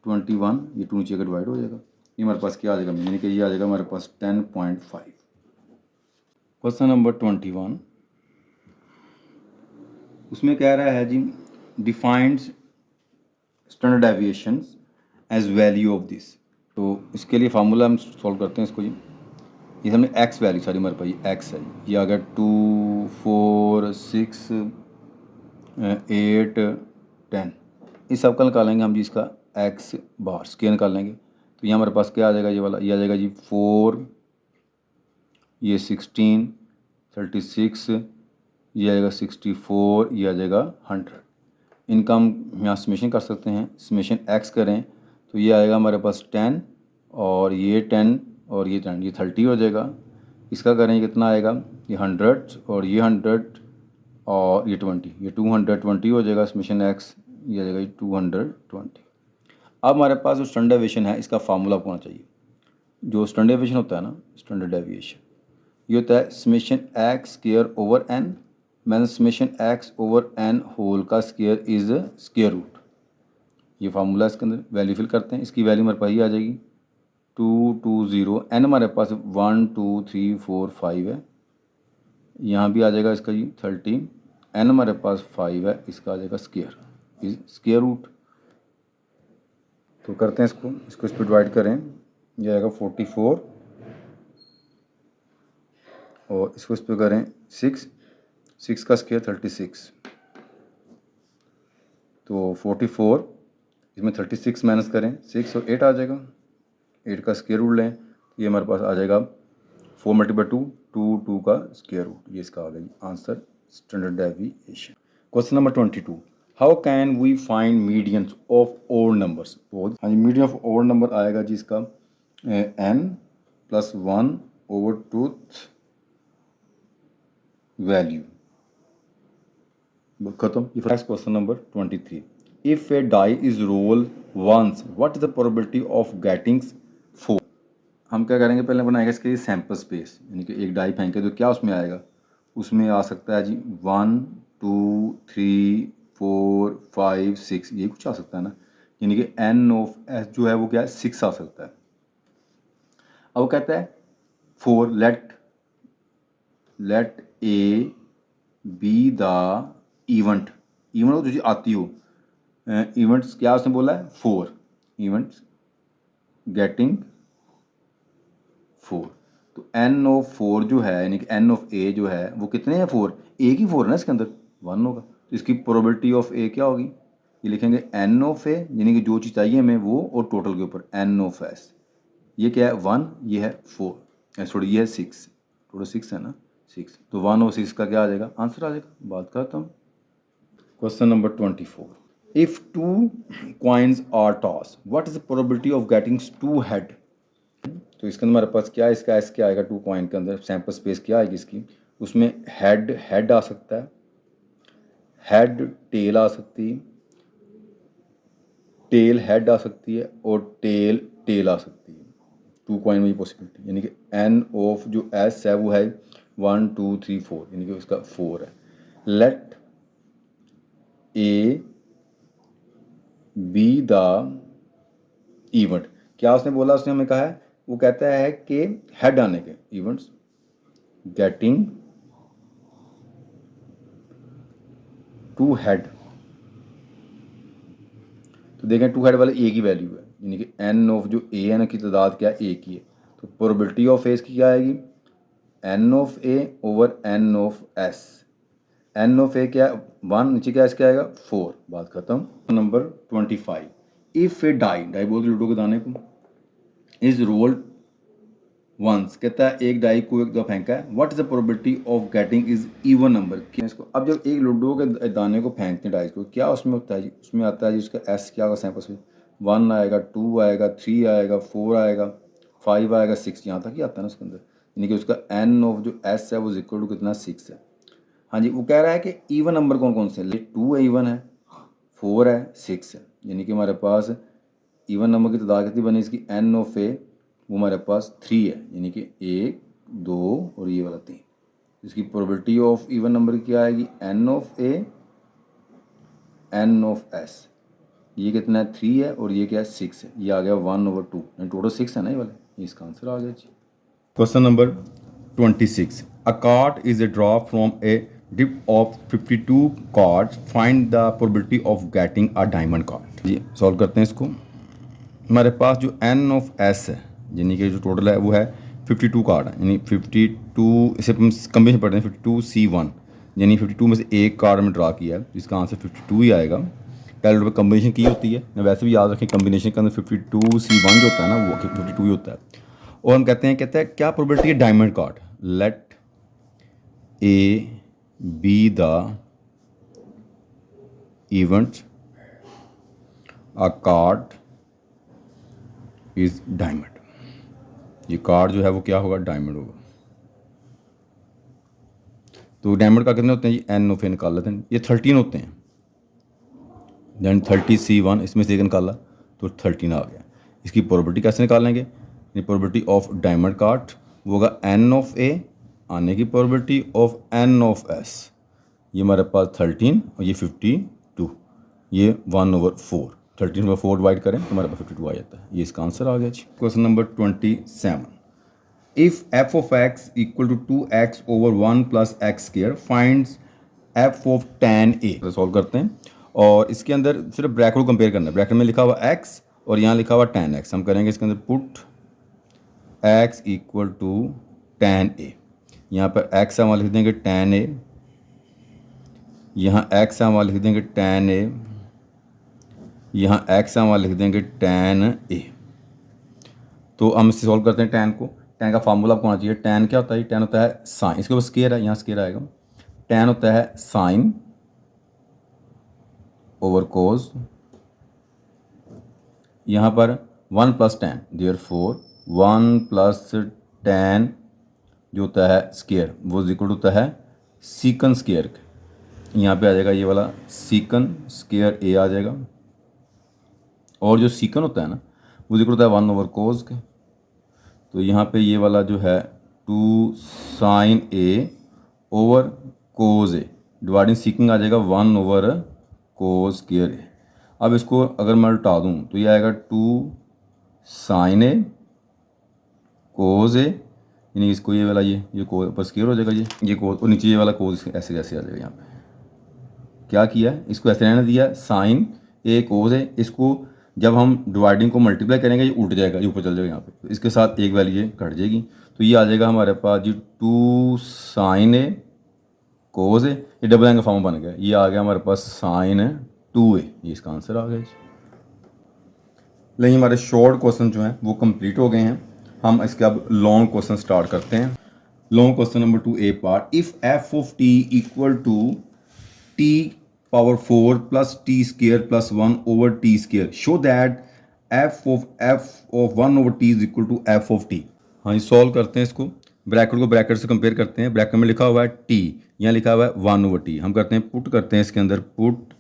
21, ये 2 नीचे का डिवाइड हो जाएगा, ये हमारे पास क्या आ जाएगा, यानी कि ये आ जाएगा हमारे पास 10.5। क्वेश्चन नंबर 21, उसमें कह रहा है जी defined standard deviation as value of this. तो इसके लिए फार्मूला हम सॉल्व करते हैं इसको जी। ये हमने एक्स वैल्यू सारी हमारे पास ये एक्स है, ये आ गया 2, 4, 6, 8, 10, इस सब का निकालेंगे हम जी, इसका एक्स बार स्केयर निकाल लेंगे। तो ये हमारे पास क्या आ जाएगा, ये वाला ये आ जाएगा जी 4, ये 16, 36, ये आएगा 64, ये आ जाएगा 100। इनका हम यहाँ समेशन कर सकते हैं, समेशन एक्स करें तो ये आएगा हमारे पास 10 और ये 10 और ये 10, ये 30 हो जाएगा। इसका करें कितना आएगा, ये 100 और ये 100 और ये 20, ये 220 हो जाएगा समेशन एक्स, ये आ जाएगा 220। अब हमारे पास जो स्टैंडर्ड डेविएशन है इसका फार्मूला होना चाहिए। जो स्टैंडर्ड डेविएशन होता है ना, स्टैंडर्ड डेविएशन ये होता है summation x square over n minus summation x over n whole का स्क्वायर इज स्क्वायर रूट। ये फार्मूला इसके अंदर वैल्यू फिल करते हैं, इसकी वैल्यू हमारे पास ये आ जाएगी 220, एन हमारे पास 1 2 3 4 5 है, यहाँ भी आ जाएगा इसका जी 30, एन हमारे पास 5 है, इसका आ जाएगा स्क्वायर इज स्क्वायर रूट। तो करते हैं इसको इस पर डिवाइड करें, ये आएगा 44 और इसको इस पर करें 6 का स्क्वायर 36, तो 44, इसमें 36 माइनस करें 6 और 8 आ जाएगा, 8 का स्क्वायर रूट लें तो ये हमारे पास आ जाएगा 4 मल्टीप्लाई 2, 2 का स्क्वायर रूट, ये इसका आ गया answer standard deviation. Question number 22, how can we find medians of odd numbers. हाँ जी, मीडियन ऑफ ओड नंबर आएगा जी इसका n+1 ओवर टूथ वैल्यू, खत्म। Next question number 23, if a die is roll once what is the probability of getting 4। हम क्या करेंगे, पहले बनाएगा इसके लिए सैंपल स्पेस, यानी कि एक डाई फेंके तो क्या उसमें आएगा, उसमें आ सकता है जी 1 2 3 4 5 6, ये कुछ आ सकता है ना, यानी कि n ऑफ s जो है वो क्या है 6 आ सकता है। अब वो कहता है 4 let A be the event हो जो आती हो, इवेंट्स क्या उसने बोला है 4 इवेंट्स गेटिंग 4। तो एन ऑफ 4 जो है यानी कि एन ऑफ ए जो है वो कितने हैं 4, एक ही 4 है ना इसके अंदर 1 होगा, तो इसकी प्रोबेबिलिटी ऑफ ए क्या होगी, ये लिखेंगे एन ऑफ ए यानी कि जो चीज़ चाहिए हमें वो और टोटल के ऊपर एन ऑफ एस, ये क्या है 1, ये है 4 सॉरी ये है 6, टोटल 6 है ना 6, तो 1 और 6 का क्या आ जाएगा आंसर आ जाएगा। बात करता हूँ question number 24, if 2 coins are tossed what is the probability of getting 2 head। तो इसके अंदर हमारे पास क्या है, इसका एस क्या आएगा 2 कॉइन के अंदर, सैंपल स्पेस क्या आएगी इसकी, उसमें हेड आ सकता है, हेड टेल आ सकती है, टेल हेड आ सकती है और टेल आ सकती है। 2 कॉइन में ये पॉसिबिलिटी, यानी कि एन ऑफ जो एस है वो है 1 2 3 4, यानी कि उसका 4 है। Let A be the event, क्या उसने बोला, उसने हमें कहा है, वो कहता है कि हेड आने के इवेंट्स गेटिंग 2 हेड। तो देखें 2 हेड वाले ए की वैल्यू है, यानी कि एन ऑफ जो ए है ना की तादाद क्या है एक ही है, तो प्रोबेबिलिटी ऑफ ए की क्या आएगी n of a over n of s. N of a क्या, 1, नीचे क्या इसके आएगा 4, बात खत्म। Number 25, if a die, die बोलते लूडो के दाने को, इज रोल्ड वंस, कहता है एक डाई को एक दफा फेंका है, what is the probability of getting is even number. इसको अब जब एक लूडो के दाने को फेंकते हैं डाई को, क्या उसमें होता है जी, उसमें आता है जी उसका एस क्या होगा सैंपल में, 1 आएगा, 2 आएगा, 3 आएगा, 4 आएगा, 5 आएगा, 6 यहाँ तक ही आता है ना उसके अंदर, यानी कि उसका एन ऑफ जो एस है वो इक्वल टू कितना 6 है। हाँ जी, वो कह रहा है कि इवन नंबर कौन कौन से हैं, 2 है इवन है, 4 है, 6 है, यानी कि हमारे पास इवन नंबर की तादाद कितनी बनी इसकी, एन ऑफ ए वो हमारे पास 3 है, यानी कि 1, 2 और ये वाला 3। इसकी प्रोबेबिलिटी ऑफ इवन नंबर क्या आएगी, n of A n of S, ये कितना है 3 है और ये क्या है 6 है, ये आ गया 1/2, टोटल 6 है ना ये वाले, ये इसका आंसर आ गया जी। Question number 26, a card is a draw from a deck of 52 cards, find the probability of getting a diamond card. जी सॉल्व करते हैं इसको। हमारे पास जो एन ऑफ एस है, यानी कि जो टोटल है वो है 52 कार्ड है, यानी 52, इसे हम कम्बिनेशन पढ़ते हैं 52C1, यानी 52 में से एक कार्ड में ड्रा किया है, इसका आंसर 52 ही आएगा। कैलकुलेटर पर कम्बिनेशन की होती है, वैसे भी याद रखें कम्बिनेशन के अंदर 52C1 जो होता है ना वो 52 ही होता है। और हम कहते हैं क्या प्रोबेबिलिटी है diamond card, let A be the event a card is diamond, ये कार्ड जो है वो क्या होगा, डायमंड होगा। तो डायमंड का कितने होते हैं जी, एन ऑफ ए निकाल लेते हैं, ये 13 होते हैं, देन 30C1 इसमें से एक निकाला तो 13 आ गया। इसकी प्रोबेबिलिटी कैसे निकालेंगे, प्रोबेबिलिटी ऑफ डायमंड कार्ड वो होगा एन ऑफ ए, आने की probability of N of S, ये हमारे पास 13 और ये 52, ये 1/4, 13/4 डिवाइड करें तो हमारे पास 52 आ जाता है, ये इसका आंसर आ गया जी। Question number 27, if f of x equal to 2x over 1 plus x square, finds f of tan a। Solve करते हैं और इसके अंदर सिर्फ ब्रैकेट को कंपेयर करना है, ब्रैकेट में लिखा हुआ x और यहाँ लिखा हुआ tan x, हम करेंगे इसके अंदर put x equal to tan a, यहाँ पर x हम लिख देंगे tan a, यहाँ x हम लिख देंगे tan a, यहाँ x हम लिख देंगे tan a। तो हम इससे सॉल्व करते हैं tan को, tan का फार्मूला आपको आना चाहिए, tan क्या होता है, tan होता है साइन, इसके ऊपर स्क्वायर है, यहाँ स्क्वायर आएगा, tan होता है साइन ओवर कोस, यहाँ पर 1 plus tan, therefore 1 plus tan जो होता है स्क्वायर वो इक्वल होता है सीकन स्क्वायर, यहाँ पे आ जाएगा ये वाला सीकन स्क्वायर a आ जाएगा, और जो सीकन होता है ना वो इक्वल होता है 1/cos के, तो यहाँ पे ये वाला जो है 2 sin a over cos a, dividing सीकिंग आ जाएगा 1/cos स्क्वायर a। अब इसको अगर मैं उल्टा दूँ तो ये आएगा 2 sin a cos a, यानी इसको ये वाला ये कोस ऊपर स्क्वायर हो जाएगा, ये कोस और नीचे ये वाला कोस ऐसे कैसे आ जाएगा। यहाँ पे क्या किया है, इसको ऐसे रहने दिया sin a cos a, इसको जब हम डिवाइडिंग को मल्टीप्लाई करेंगे ये उल्ट जाएगा, ये ऊपर चल जाएगा यहाँ पे, तो इसके साथ एक वैल्यू ये कट जाएगी, तो ये आ जाएगा हमारे पास जी 2 sin a cos a, ये डबल एंगल फॉर्म बन गया, ये आ गया हमारे पास sin 2a, ये इसका आंसर आ गया जी। लेकिन हमारे शॉर्ट क्वेश्चन जो हैं वो कंप्लीट हो गए हैं, हम इसके अब लॉन्ग क्वेश्चन स्टार्ट करते हैं। Long question number 2A part, if f of t equal to t power 4 plus t square plus 1 over t square, show that f of 1 over t is equal to f of t। हाँ ये solve करते हैं इसको, bracket को bracket से compare करते हैं, bracket में लिखा हुआ है t, यहाँ लिखा हुआ है 1 ओवर t, हम करते हैं पुट करते हैं इसके अंदर, put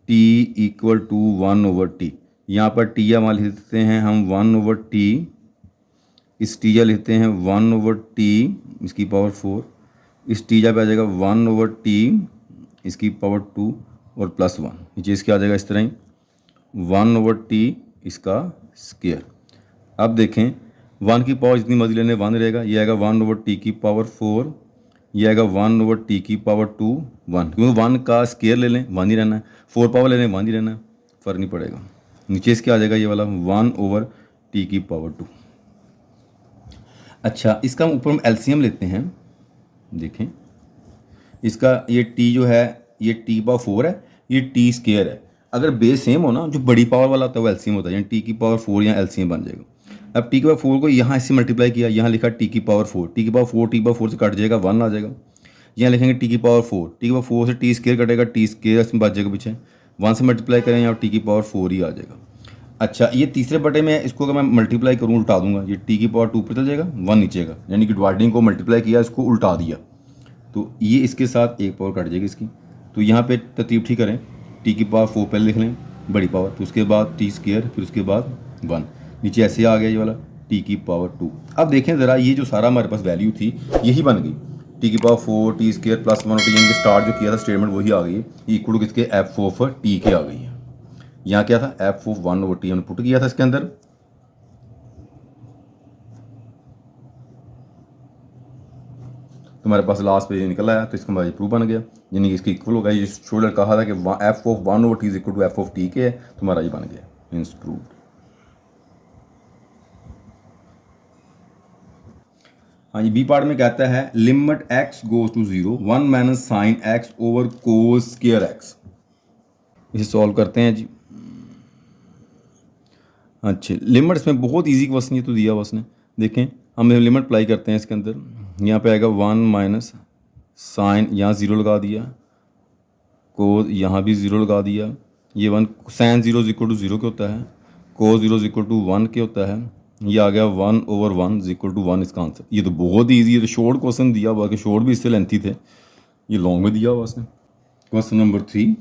t equal to 1 over t, यहाँ पर t या लिख देते हैं हम 1 ओवर t, इस टीजा लिखते हैं 1 ओवर टी इसकी पावर 4, इस टीजा पे आ जाएगा 1 ओवर टी इसकी पावर 2 और प्लस 1, नीचे इसके आ जाएगा इस तरह ही 1 ओवर टी इसका स्क्वायर। अब देखें 1 की पावर जितनी मर्जी लेने 1 रहेगा, ये आएगा 1 ओवर टी की पावर 4, ये आएगा 1 ओवर टी की पावर 2 1, क्योंकि 1 का स्क्वायर ले लें 1 ही रहना है, 4 पावर ले लें 1 ही रहना है, फ़र्क नहीं पड़ेगा। नीचे इसके आ जाएगा ये वाला 1 ओवर टी की पावर 2। अच्छा इसका ऊपर हम एलसीएम लेते हैं, देखें इसका ये टी जो है ये टी पावर 4 है, ये टी स्केयर है। अगर बेस सेम हो ना, जो बड़ी पावर वाला होता है वो एलसीएम होता है, यानी टी की पावर 4 यहाँ एलसीएम बन जाएगा। अब टी की पावर 4 को यहाँ इससे मल्टीप्लाई किया, यहाँ लिखा टी की पावर 4, टी की पावर 4 टी पावर 4 से कट जाएगा 1 आ जाएगा। यहाँ लिखेंगे टी की पावर 4, टी की पावर 4 से टी स्केयर कटेगा, टी स्केयर इसमें बच जाएगा पीछे, 1 से मल्टीप्लाई करें यहाँ टी की पावर 4 ही आ जाएगा। अच्छा ये तीसरे बटे में इसको अगर मैं मल्टीप्लाई करूँ उल्टा दूंगा, ये टी की पावर 2 पर चल जाएगा, 1 नीचे का, यानी कि डिवाइडिंग को मल्टीप्लाई किया इसको उल्टा दिया, तो ये इसके साथ एक पावर कट जाएगी इसकी। तो यहाँ पे तरतीब ठीक करें, टी की पावर 4 पहले लिख लें बड़ी पावर, फिर उसके बाद टी स्केयर, फिर उसके बाद 1, नीचे ऐसे आ गया ये वाला टी की पावर 2। अब देखें ज़रा ये जो सारा हमारे पास वैल्यू थी यही बन गई, टी की power 4 T square plus 1 T, यानी कि स्टार्ट जो किया था स्टेटमेंट वही आ गई, इक्वल टू किसके एफ ऑफ टी के आ गई है। यहाँ क्या था एफ ऑफ 1 ओवर टी हमने पुट किया था इसके अंदर, तुम्हारे पास लास्ट पेज निकल आया, तो इसका हमारा प्रूफ बन गया, यानी कि इसकी इक्वल होगा। ये स्टूडेंट कहा था कि F of 1 over T is equal to F of T के है, तुम्हारा ये बन गया, मीन्स प्रूव्ड। हाँ जी, बी पार्ट में कहता है limit x goes to 0 1 minus sine X over cos square X. इसे सॉल्व करते हैं जी। अच्छा लिमिट्स में बहुत इजी क्वेश्चन ये तो दिया हुआ उसने, देखें हम लिमिट अप्लाई करते हैं इसके अंदर, यहाँ पे आएगा 1 माइनस साइन, यहाँ 0 लगा दिया, कोस यहाँ भी 0 लगा दिया, ये 1 साइन 0 इज इक्वल टू 0 के होता है, कोस 0 इज इक्वल टू 1 के होता है, ये आ गया 1 ओवर 1 इज इक्वल टू 1 इसका आंसर। ये तो बहुत ईजी है, तो शॉर्ट क्वेश्चन दिया हुआ कि शॉर्ट भी इससे लेंथी थे, ये लॉन्ग में दिया हुआ उसने। Question number 3,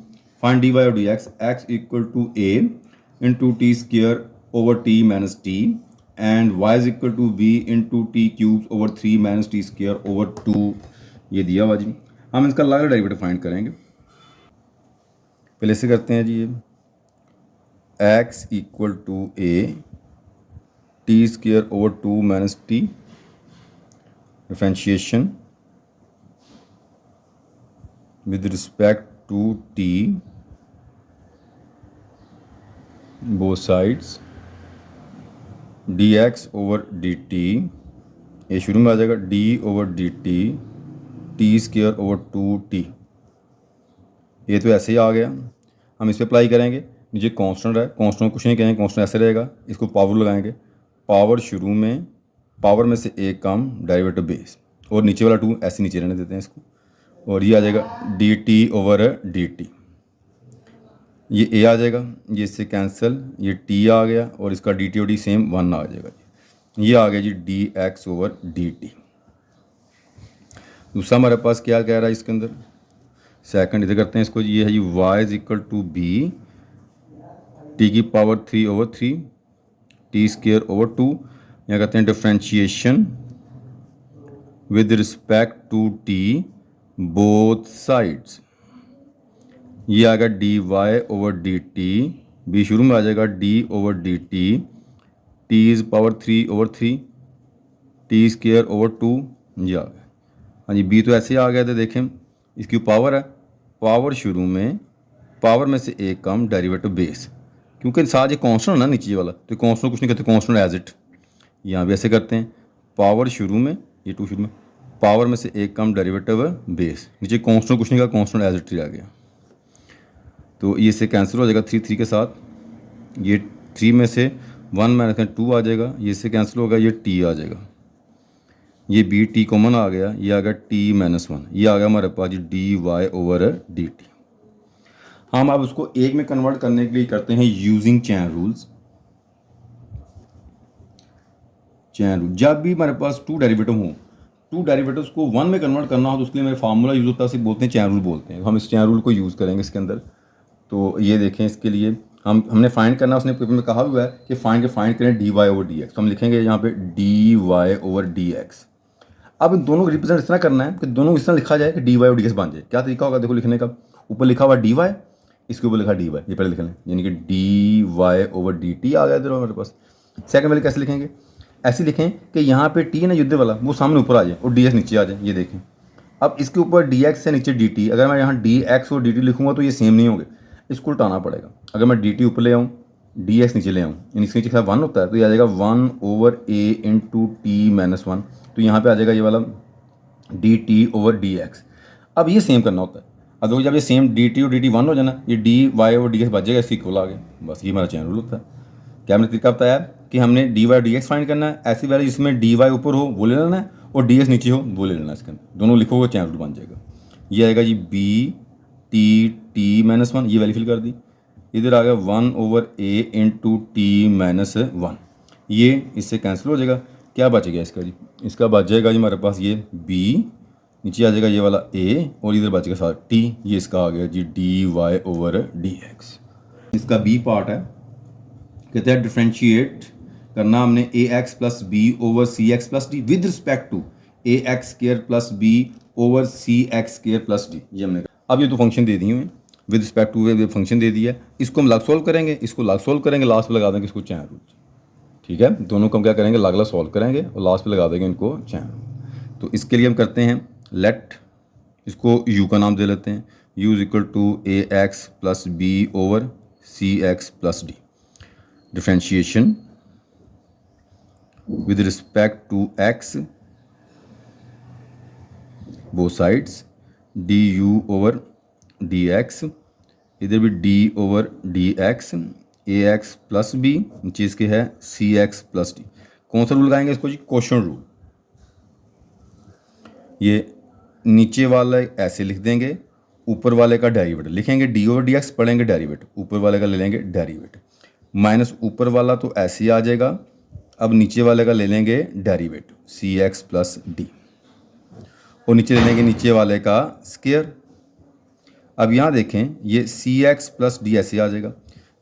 find d y और D x equal to a into t square over t minus t and y is equal to b into t cube over 3 minus t square over 2, ये दिया हुआ जी। हम इसका larger derivative find करेंगे, पहले से करते हैं जी। ये x equal to A T square over 2 minus T, differentiation with respect to T both sides D X over D T, ये शुरू में आ जाएगा D over D T square over 2t, ये तो ऐसे ही आ गया। हम इस पर अप्लाई करेंगे, नीचे कांस्टेंट है, कांस्टेंट कुछ नहीं कहेंगे, कांस्टेंट ऐसे रहेगा, इसको पावर लगाएंगे, पावर शुरू में, पावर में से एक कम डेरिवेटिव बेस, और नीचे वाला 2 ऐसे नीचे रहने देते हैं इसको, और ये आ जाएगा D T over D T, ये ए आ जाएगा, ये इससे कैंसिल, ये टी आ गया, और इसका डी टी और डी सेम 1 आ जाएगा जी। ये आ गया जी D X over D T. दूसरा हमारे पास क्या कह रहा है इसके अंदर, सेकंड इधर करते हैं इसको, ये है जी y is equal to b t की power 3 over 3 t square over 2, यहाँ कहते हैं differentiation with respect to T both sides, ये आएगा D Y over D t, b शुरू में आ जाएगा D over D t is power 3 over 3 t square over 2, ये आ गया। हाँ जी बी तो ऐसे आ गया था, देखें इसकी पावर है, पावर शुरू में, पावर में से एक कम डेरिवेटिव बेस, क्योंकि साथ ये कांस्टेंट ना नीचे वाला, तो कांस्टेंट कुछ नहीं कहते, कांस्टेंट एज इट, यहाँ भी ऐसे करते हैं, पावर शुरू में, ये 2 शुरू में, पावर में से एक कम डेरिवेटिव बेस, नीचे कांस्टेंट कुछ नहीं कहा, कांस्टेंट एज इट आ गया, तो ये इससे कैंसिल हो जाएगा 3 के साथ, ये 3 में से 1 माइनस 2 आ जाएगा, ये इससे कैंसिल होगा, ये टी आ जाएगा, ये बी टी कॉमन आ गया, ये आ गया टी माइनस 1, ये आ गया हमारे पास जी d Y over D t. हम अब उसको एक में कन्वर्ट करने के लिए करते हैं यूजिंग चैन रूल्स। चैन रूल, जब भी हमारे पास 2 डेरिवेटिव हों, 2 डेरिवेटिव्स को 1 में कन्वर्ट करना हो तो उसके लिए मेरे फार्मूला यूज़ होता है, उसे बोलते हैं चैन रूल बोलते हैं। हम इस चैन रूल को यूज़ करेंगे इसके अंदर। तो ये देखें, इसके लिए हमने फाइंड करना, उसने पेपर में कहा हुआ है कि फाइंड करें D Y over D x, तो हम लिखेंगे यहाँ पे D Y over D x. अब इन दोनों को रिप्रेजेंट इस तरह करना है कि दोनों इस तरह लिखा जाए कि डी वाई और डी एक्स बन जाए। क्या तरीका होगा देखो लिखने का, ऊपर लिखा हुआ डी वाई, इसके ऊपर लिखा डी वाई, ये पहले लिख लें, यानी कि d Y over D t आ गया इधर हमारे पास। सेकंड वाले कैसे लिखेंगे, ऐसे लिखें कि यहाँ पे टी है ना युद्ध वाला, वो सामने ऊपर आ जाए और डी एक्स नीचे आ जाए, ये देखें। अब इसके ऊपर डी एक्स से नीचे डी टी, अगर मैं यहाँ डी एक्स और डी टी लिखूँगा तो ये सेम नहीं होंगे, इसको उल्टाना पड़ेगा। अगर मैं डी टी ऊपर ले आऊँ, डी एक्स नीचे ले आऊँ, यानी इसके नीचे 1 होता है, तो ये आ जाएगा 1 over A into T minus 1, तो यहाँ पे आ जाएगा ये वाला D T over D x. अब ये सेम करना होता है। अब देखो जब ये सेम डी टी और डी टी वन हो जाए ना, ये D Y over D X बच जाएगा, इसकी इक्वल आ गया। बस ये हमारा चैन रूल होता है। क्या हमने तरीका बताया कि हमने D Y D X find करना है, ऐसी वैल्यू जिसमें डी वाई ऊपर हो वो ले लेना है और डी एक्स नीचे हो वो ले लेना है। इसके अंदर दोनों लिखोगे चैन रूल बन जाएगा। ये आएगा जी B T T minus one, ये वैल्यू फिल कर दी। इधर आ गया one over A into T minus one, ये इससे कैंसिल हो जाएगा। क्या बचेगा इसका जी? इसका बच जाएगा जी हमारे पास ये बी, नीचे आ जाएगा ये वाला ए और इधर बचेगा सारा टी। ये इसका आ गया जी d Y over D x. इसका बी पार्ट है, कहते हैं डिफ्रेंशिएट करना हमने a x plus B over C x plus d with respect to A x square plus B over C x square plus d. ये हमने अब ये तो फंक्शन दे दिए हुए विद रिस्पेक्ट टू फंक्शन दे दिया है। इसको हम लग सोल्व करेंगे, इसको लग सोल्व करेंगे, लास्ट में लगा देंगे इसको चैन रूल। ठीक है, दोनों को हम क्या करेंगे, अलग अलग सॉल्व करेंगे और लास्ट में लगा देंगे इनको चैन रूल। तो इसके लिए हम करते हैं लेट, इसको u का नाम दे लेते हैं, u is equal to A x plus B over C x plus D. Differentiation with respect to x both sides du over dx, इधर भी d over dx, ax plus b नीचे इसके है cx प्लस डी। कौन सा rule लगाएंगे इसको जी? Quotient rule. ये नीचे वाला ऐसे लिख देंगे, ऊपर वाले का डेरिवेटिव लिखेंगे, डी ओवर डी एक्स पढ़ेंगे डेरिवेटिव, ऊपर वाले का ले लेंगे डेरिवेटिव, माइनस ऊपर वाला तो ऐसे ही आ जाएगा। अब नीचे वाले का ले लेंगे डेरिवेटिव सी एक्स प्लस डी और नीचे ले लेंगे नीचे वाले का स्केयर। अब यहाँ देखें ये सी एक्स प्लस डी ऐसे आ जाएगा,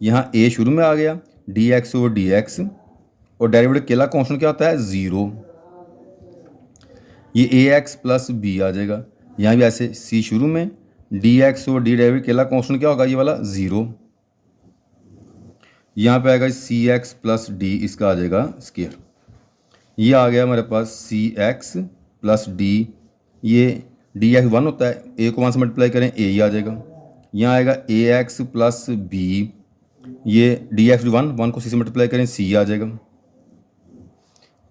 यहाँ ए शुरू में आ गया, D X over D x और डेरिवेटिव केला कॉन्स्टेंट क्या होता है? ज़ीरो। ये ए एक्स प्लस बी आ जाएगा, यहाँ भी ऐसे सी शुरू में, D X over D derivative केला कॉन्स्टेंट क्या होगा? ये वाला ज़ीरो। यहाँ पे आएगा सी एक्स प्लस डी, इसका आ जाएगा स्केयर। ये आ गया हमारे पास सी एक्स प्लस डी, ये डी एक्स वन होता है, ए को वन से मल्टीप्लाई करें ए ही आ जाएगा। यहाँ आएगा ए एक्स प्लस बी, ये डी एक्स वन, वन को सी से मल्टीप्लाई करें सी आ जाएगा।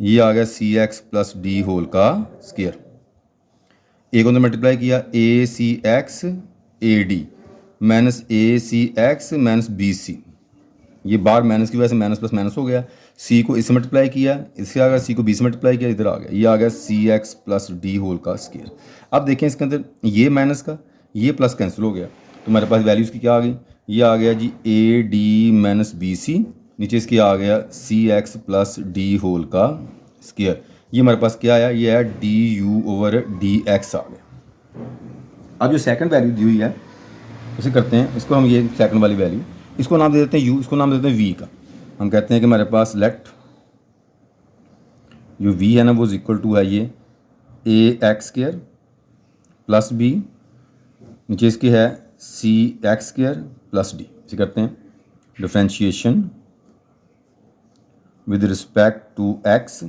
ये आ गया c x plus d whole का स्केयर। ए को अंदर मल्टीप्लाई किया, a c x a d minus a c x minus b c, ये बार माइनस की वजह से माइनस प्लस माइनस हो गया। सी को इससे मल्टीप्लाई किया, इससे आ गया, सी को बी से मल्टीप्लाई किया, इधर आ गया, ये आ गया c x plus d whole का स्केयर। अब देखें इसके अंदर ये माइनस का ये प्लस कैंसिल हो गया, तो हमारे पास वैल्यूज़ की क्या आ गई? ये आ गया जी a d minus b c, नीचे इसकी आ गया c x plus d whole का स्केयर। ये हमारे पास क्या आया? ये है D you over D x आ गया। अब जो सेकंड वैल्यू दी हुई है उसे करते हैं, इसको हम ये सेकंड वाली वैल्यू, इसको नाम दे देते हैं u, इसको नाम दे देते हैं v का। हम कहते हैं कि हमारे पास लेट जो v है ना वो इक्वल टू है ये A x square plus B, नीचे इसकी है C x square plus D. इसे करते हैं differentiation with respect to x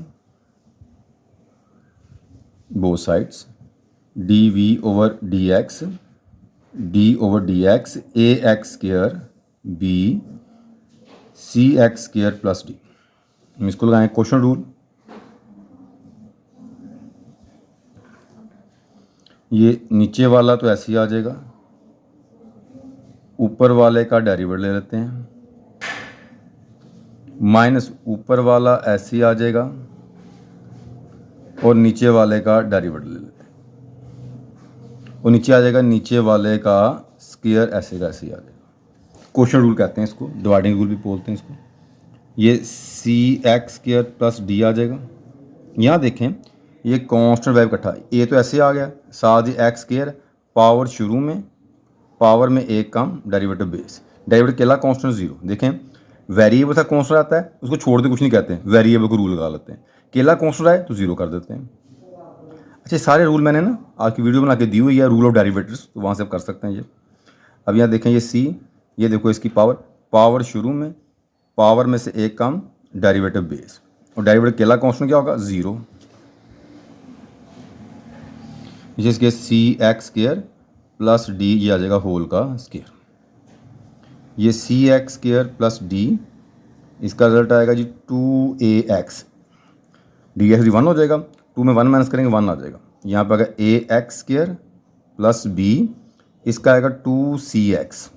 both sides D we over D x, D over D X, A x square B C x square plus D. हम इसको लगाएं quotient rule. ये नीचे वाला तो ऐसे ही आ जाएगा, ऊपर वाले का डेरिवेटिव ले लेते हैं, माइनस ऊपर वाला ऐसे ही आ जाएगा और नीचे वाले का डेरिवेटिव ले लेते हैं, और नीचे आ जाएगा नीचे वाले का स्केयर ऐसे का ऐसे ही आ जाएगा। क्वोशंट रूल कहते हैं इसको, डिवाइडिंग रूल भी बोलते हैं इसको। ये c x square plus D आ जाएगा। यहाँ देखें ये कांस्टेंट वैल्यू इकट्ठा, ए तो ऐसे आ गया, साथ ही एक्स स्केयर, पावर शुरू में, पावर में एक कम, डेरिवेटिव बेस, डेरिवेटिव केला कांस्टेंट जीरो। देखें वेरिएबल था कांस्टेंट आता है, उसको छोड़ दे कुछ नहीं कहते हैं, वेरिएबल को रूल लगा लेते हैं। केला कांस्टेंट आए तो जीरो कर देते हैं। अच्छा सारे रूल मैंने ना आज की वीडियो बना के दी हुई है, रूल ऑफ डेरिवेटिव्स, तो वहाँ से आप कर सकते हैं ये। अब यहाँ देखें ये सी, ये देखो इसकी पावर, पावर शुरू में, पावर में से एक कम, डेरिवेटिव बेस, और डेरिवेटिव केला कांस्टेंट क्या होगा? ज़ीरो। जिसके c x square plus d, ये आ जाएगा होल का स्केयर। ये c x square plus d, इसका रिजल्ट आएगा जी टू ए x, d x d one हो जाएगा, टू में वन माइनस करेंगे वन आ जाएगा, यहाँ पर आएगा a x square plus b, इसका आएगा 2cx,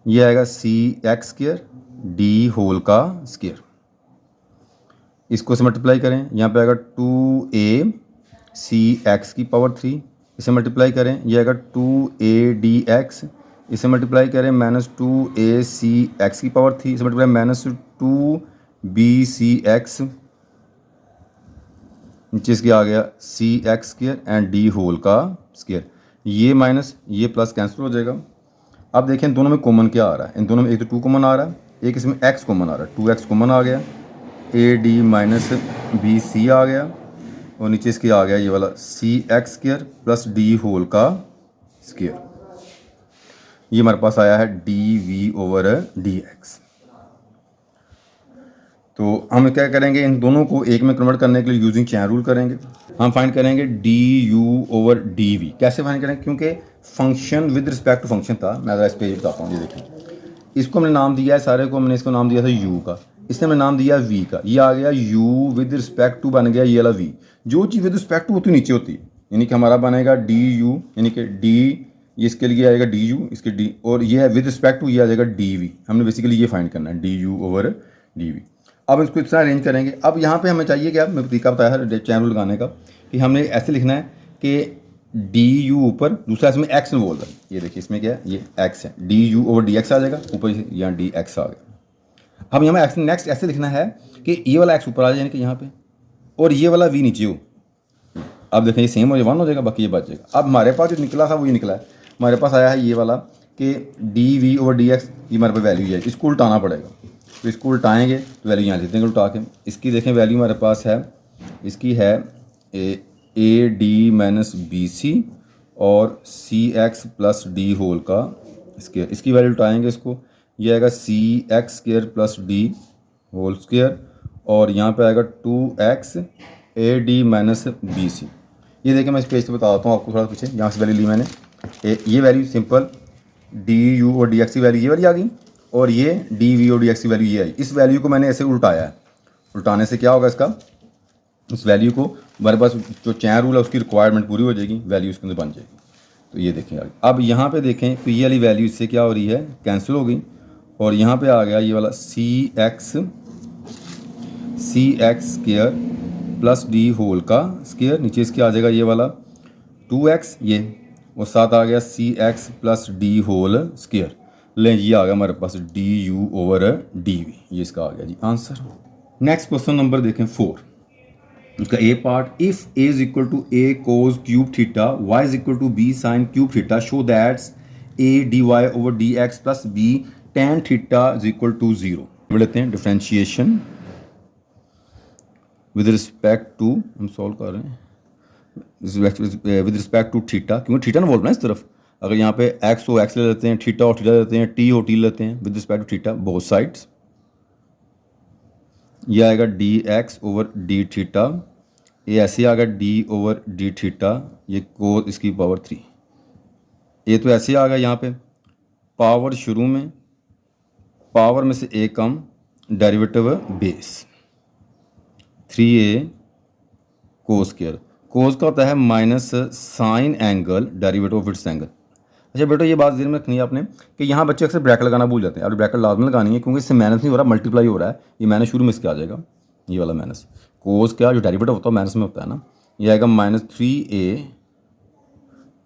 ये आएगा c x square D whole का स्क्र, इसको से मल्टीप्लाई करें, यहाँ पे आएगा 2ac की पावर 3, इसे मल्टीप्लाई करें, ये आएगा 2adx, इसे मल्टीप्लाई करें माइनस 2ac की पावर 3, इसे मल्टीप्लाई माइनस 2bcx, नीचे इसके आ गया c x square and d whole का स्क्र, ये माइनस ये प्लस कैंसिल हो जाएगा। अब देखें दोनों में कॉमन क्या आ रहा है, इन दोनों में एक तो 2 कॉमन आ रहा है, एक इसमें x कॉमन आ रहा है, 2x कॉमन आ गया, a d minus b c आ गया, और नीचे इसके आ गया ये वाला c x square plus d whole का स्क्र, ये हमारे पास आया है d we over D x. तो हम क्या करेंगे, इन दोनों को एक में कन्वर्ट करने के लिए यूजिंग चैन रूल करेंगे, हम फाइंड करेंगे D you over D V. कैसे फाइंड करेंगे, क्योंकि function with respect to function था, मैं ज़रा इस पेज बताता हूँ। ये देखिए, इसको हमने नाम दिया है, सारे को हमने इसको नाम दिया था यू का, इसने हमने नाम दिया वी का, ये आ गया यू विद रिस्पेक्ट टू, बन गया ये वाला वी। जो चीज़ विद रिस्पेक्ट टू होती नीचे होती है, यानी कि हमारा बनेगा डी यू, यानी कि डी, ये इसके लिए आएगा डी यू, इसके डी, और ये है विद रिस्पेक्ट टू, ये आ जाएगा डी वी। हमने बेसिकली ये फाइंड करना है, D you over D V. अब इसको इस तरह अरेंज करेंगे। अब यहाँ पे हमें चाहिए क्या, मैं तरीका बताया है चैन रूल लगाने का, कि हमने ऐसे लिखना है कि डी यू ऊपर, दूसरा इसमें एक्स में बोल रहा है, ये देखिए इसमें क्या है, ये एक्स है, D you over D x आ जाएगा, ऊपर यहाँ डी एक्स आ गया। अब यहाँ एक्स नेक्स्ट ऐसे लिखना है कि ये वाला एक्स ऊपर आ जाए, यानी कि यहाँ पे, और ये वाला वी नीचे हो। अब देखें ये सेम हो जाए, 1 हो जाएगा, बाकी ये बच जाएगा। अब हमारे पास जो निकला था वो ये निकला है, हमारे पास आया है ये वाला कि D we over D X, ये हमारे पास वैल्यू है, इसको उल्टाना पड़ेगा। तो इसको उल्टाएंगे तो वैल्यू यहाँ देते हैं उल्टा के, इसकी देखें वैल्यू हमारे पास है, इसकी है a d minus b c और c x plus d whole का स्क्वायर, इसकी वैल्यू उल्टाएंगे इसको, ये आएगा c x square plus d whole square, और यहाँ पे आएगा 2x a d minus b c. ये देखिए मैं इस पेज पे बता देता हूँ आपको, थोड़ा पीछे यहाँ से वैल्यू ली मैंने, ये वैल्यू सिंपल डी यू और डी एक्स की वैल्यू ये वाली आ गई, और ये डी वी और डी एक्स की वैल्यू ये आई। इस वैल्यू को मैंने ऐसे उल्टाया है, उल्टाने से क्या होगा इसका, इस वैल्यू को हमारे पास जो चैन रूल है उसकी रिक्वायरमेंट पूरी हो जाएगी, वैल्यू इसके अंदर बन जाएगी। तो ये देखें आगे, अब यहाँ पे देखें तो ये वाली वैल्यू इससे क्या हो रही है, कैंसिल हो गई, और यहाँ पे आ गया ये वाला c x square plus d whole का स्क्वायर, नीचे इसके आ जाएगा ये वाला 2x, ये और साथ आ गया c x plus d whole square. लें ये आ गया हमारे पास d you over D v, ये इसका आ गया जी आंसर। नेक्स्ट क्वेश्चन नंबर देखें 4, उसका a part, if a is equal to a cos cube theta, y is equal to b sine cube theta, show that's a D Y over D x plus b tan theta is equal to 0। लेते हैं differentiation with respect to, हम solve कर रहे हैं with respect to theta, क्योंकि theta ना बोल रहे हैं इस तरफ, अगर यहाँ पे एक्स हो एक्स ले लेते हैं, थीटा और थीटा ले लेते हैं, टी हो टी लेते हैं, with respect to theta both sides, ये आएगा D X over D theta, ये ऐसे आ गया डी ओवर डी थीटा, ये को इसकी पावर 3, ये तो ऐसे आ गया, यहाँ पे पावर शुरू में, पावर में से ए कम, derivative base 3a cos square, cos का होता है minus sine angle derivative of its angle. अच्छा बेटा ये बात ध्यान में रखनी है आपने कि यहाँ बच्चे अक्सर ब्रैकेट लगाना भूल जाते हैं, और ब्रैकेट लाजमी लगानी है, क्योंकि इससे माइनस नहीं हो रहा, मल्टीप्लाई हो रहा है, ये माइनस शुरू में इसके आ जाएगा, ये वाला माइनस, कोस क्या जो डेरिवेटिव होता है माइनस में होता है ना, ये आएगा minus 3a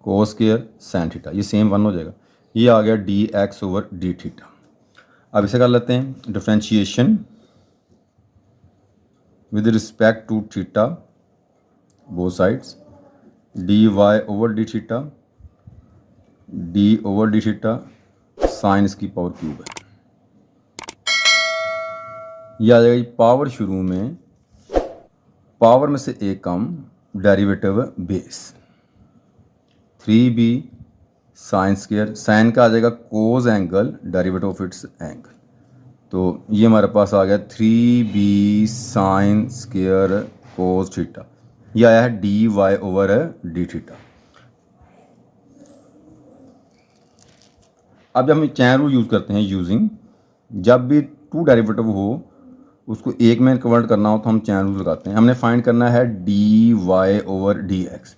cos square sine theta, ये सेम 1 हो जाएगा, ये आ गया D X over D theta. अब इसे कर लेते हैं differentiation with respect to theta both sides, dy over d theta, d over d theta sine इसकी पावर क्यूब है, यह आ जाएगा पावर शुरू में, पावर में से ए कम, derivative base 3b sine square, sine का आ जाएगा cos angle derivative of its angle, तो ये हमारे पास आ गया 3b sine square cos theta, ये आया है D Y over D theta. अब जब हम चैन रूल यूज़ करते हैं यूजिंग, जब भी टू डेरिवेटिव हो उसको एक में कन्वर्ट करना हो तो हम चैन रूल लगाते हैं। हमने फाइंड करना है D Y over D X.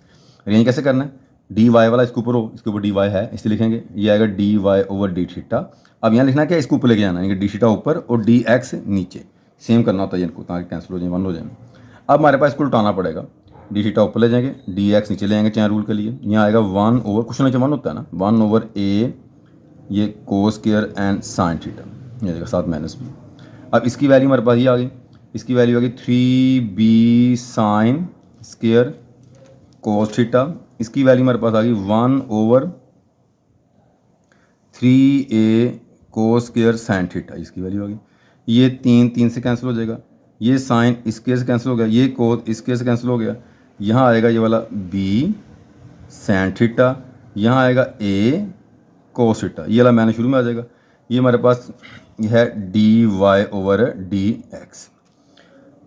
Range कैसे करना है, डी वाई वाला इसके ऊपर हो, इसके ऊपर डी वाई है इसलिए लिखेंगे, ये आएगा D Y over D theta. अब यहाँ लिखना क्या, इसके ऊपर लेके जाना है, डी थीटा ऊपर और डी एक्स नीचे, सेम करना होता है इनको ताकि कैंसिल हो जाए, वन हो जाए। अब हमारे पास इसको उल्टाना पड़ेगा, डी थीटा ऊपर ले जाएंगे, डी एक्स नीचे ले जाएंगे चैन रूल के लिए। यहाँ आएगा वन ओवर, कुछ नीचे वन होता है ना, वन ओवर ए ये cos square and sign theta, ये आएगा साथ माइनस बी। अब इसकी वैल्यू हमारे पास ये आ गई, इसकी वैल्यू आ गई 3b sine square cos theta. इसकी वैल्यू हमारे पास आ गई 1 over 3a cos square sine theta, इसकी वैल्यू आ गई। ये 3 से कैंसिल हो जाएगा, ये साइन इसके से कैंसिल हो गया, ये कोस इसके से कैंसिल हो गया। यहाँ आएगा ये वाला b साइन थीटा, यहाँ आएगा a कोस थीटा, ये वाला मैंने शुरू में आ जाएगा। ये हमारे पास है D Y over D x.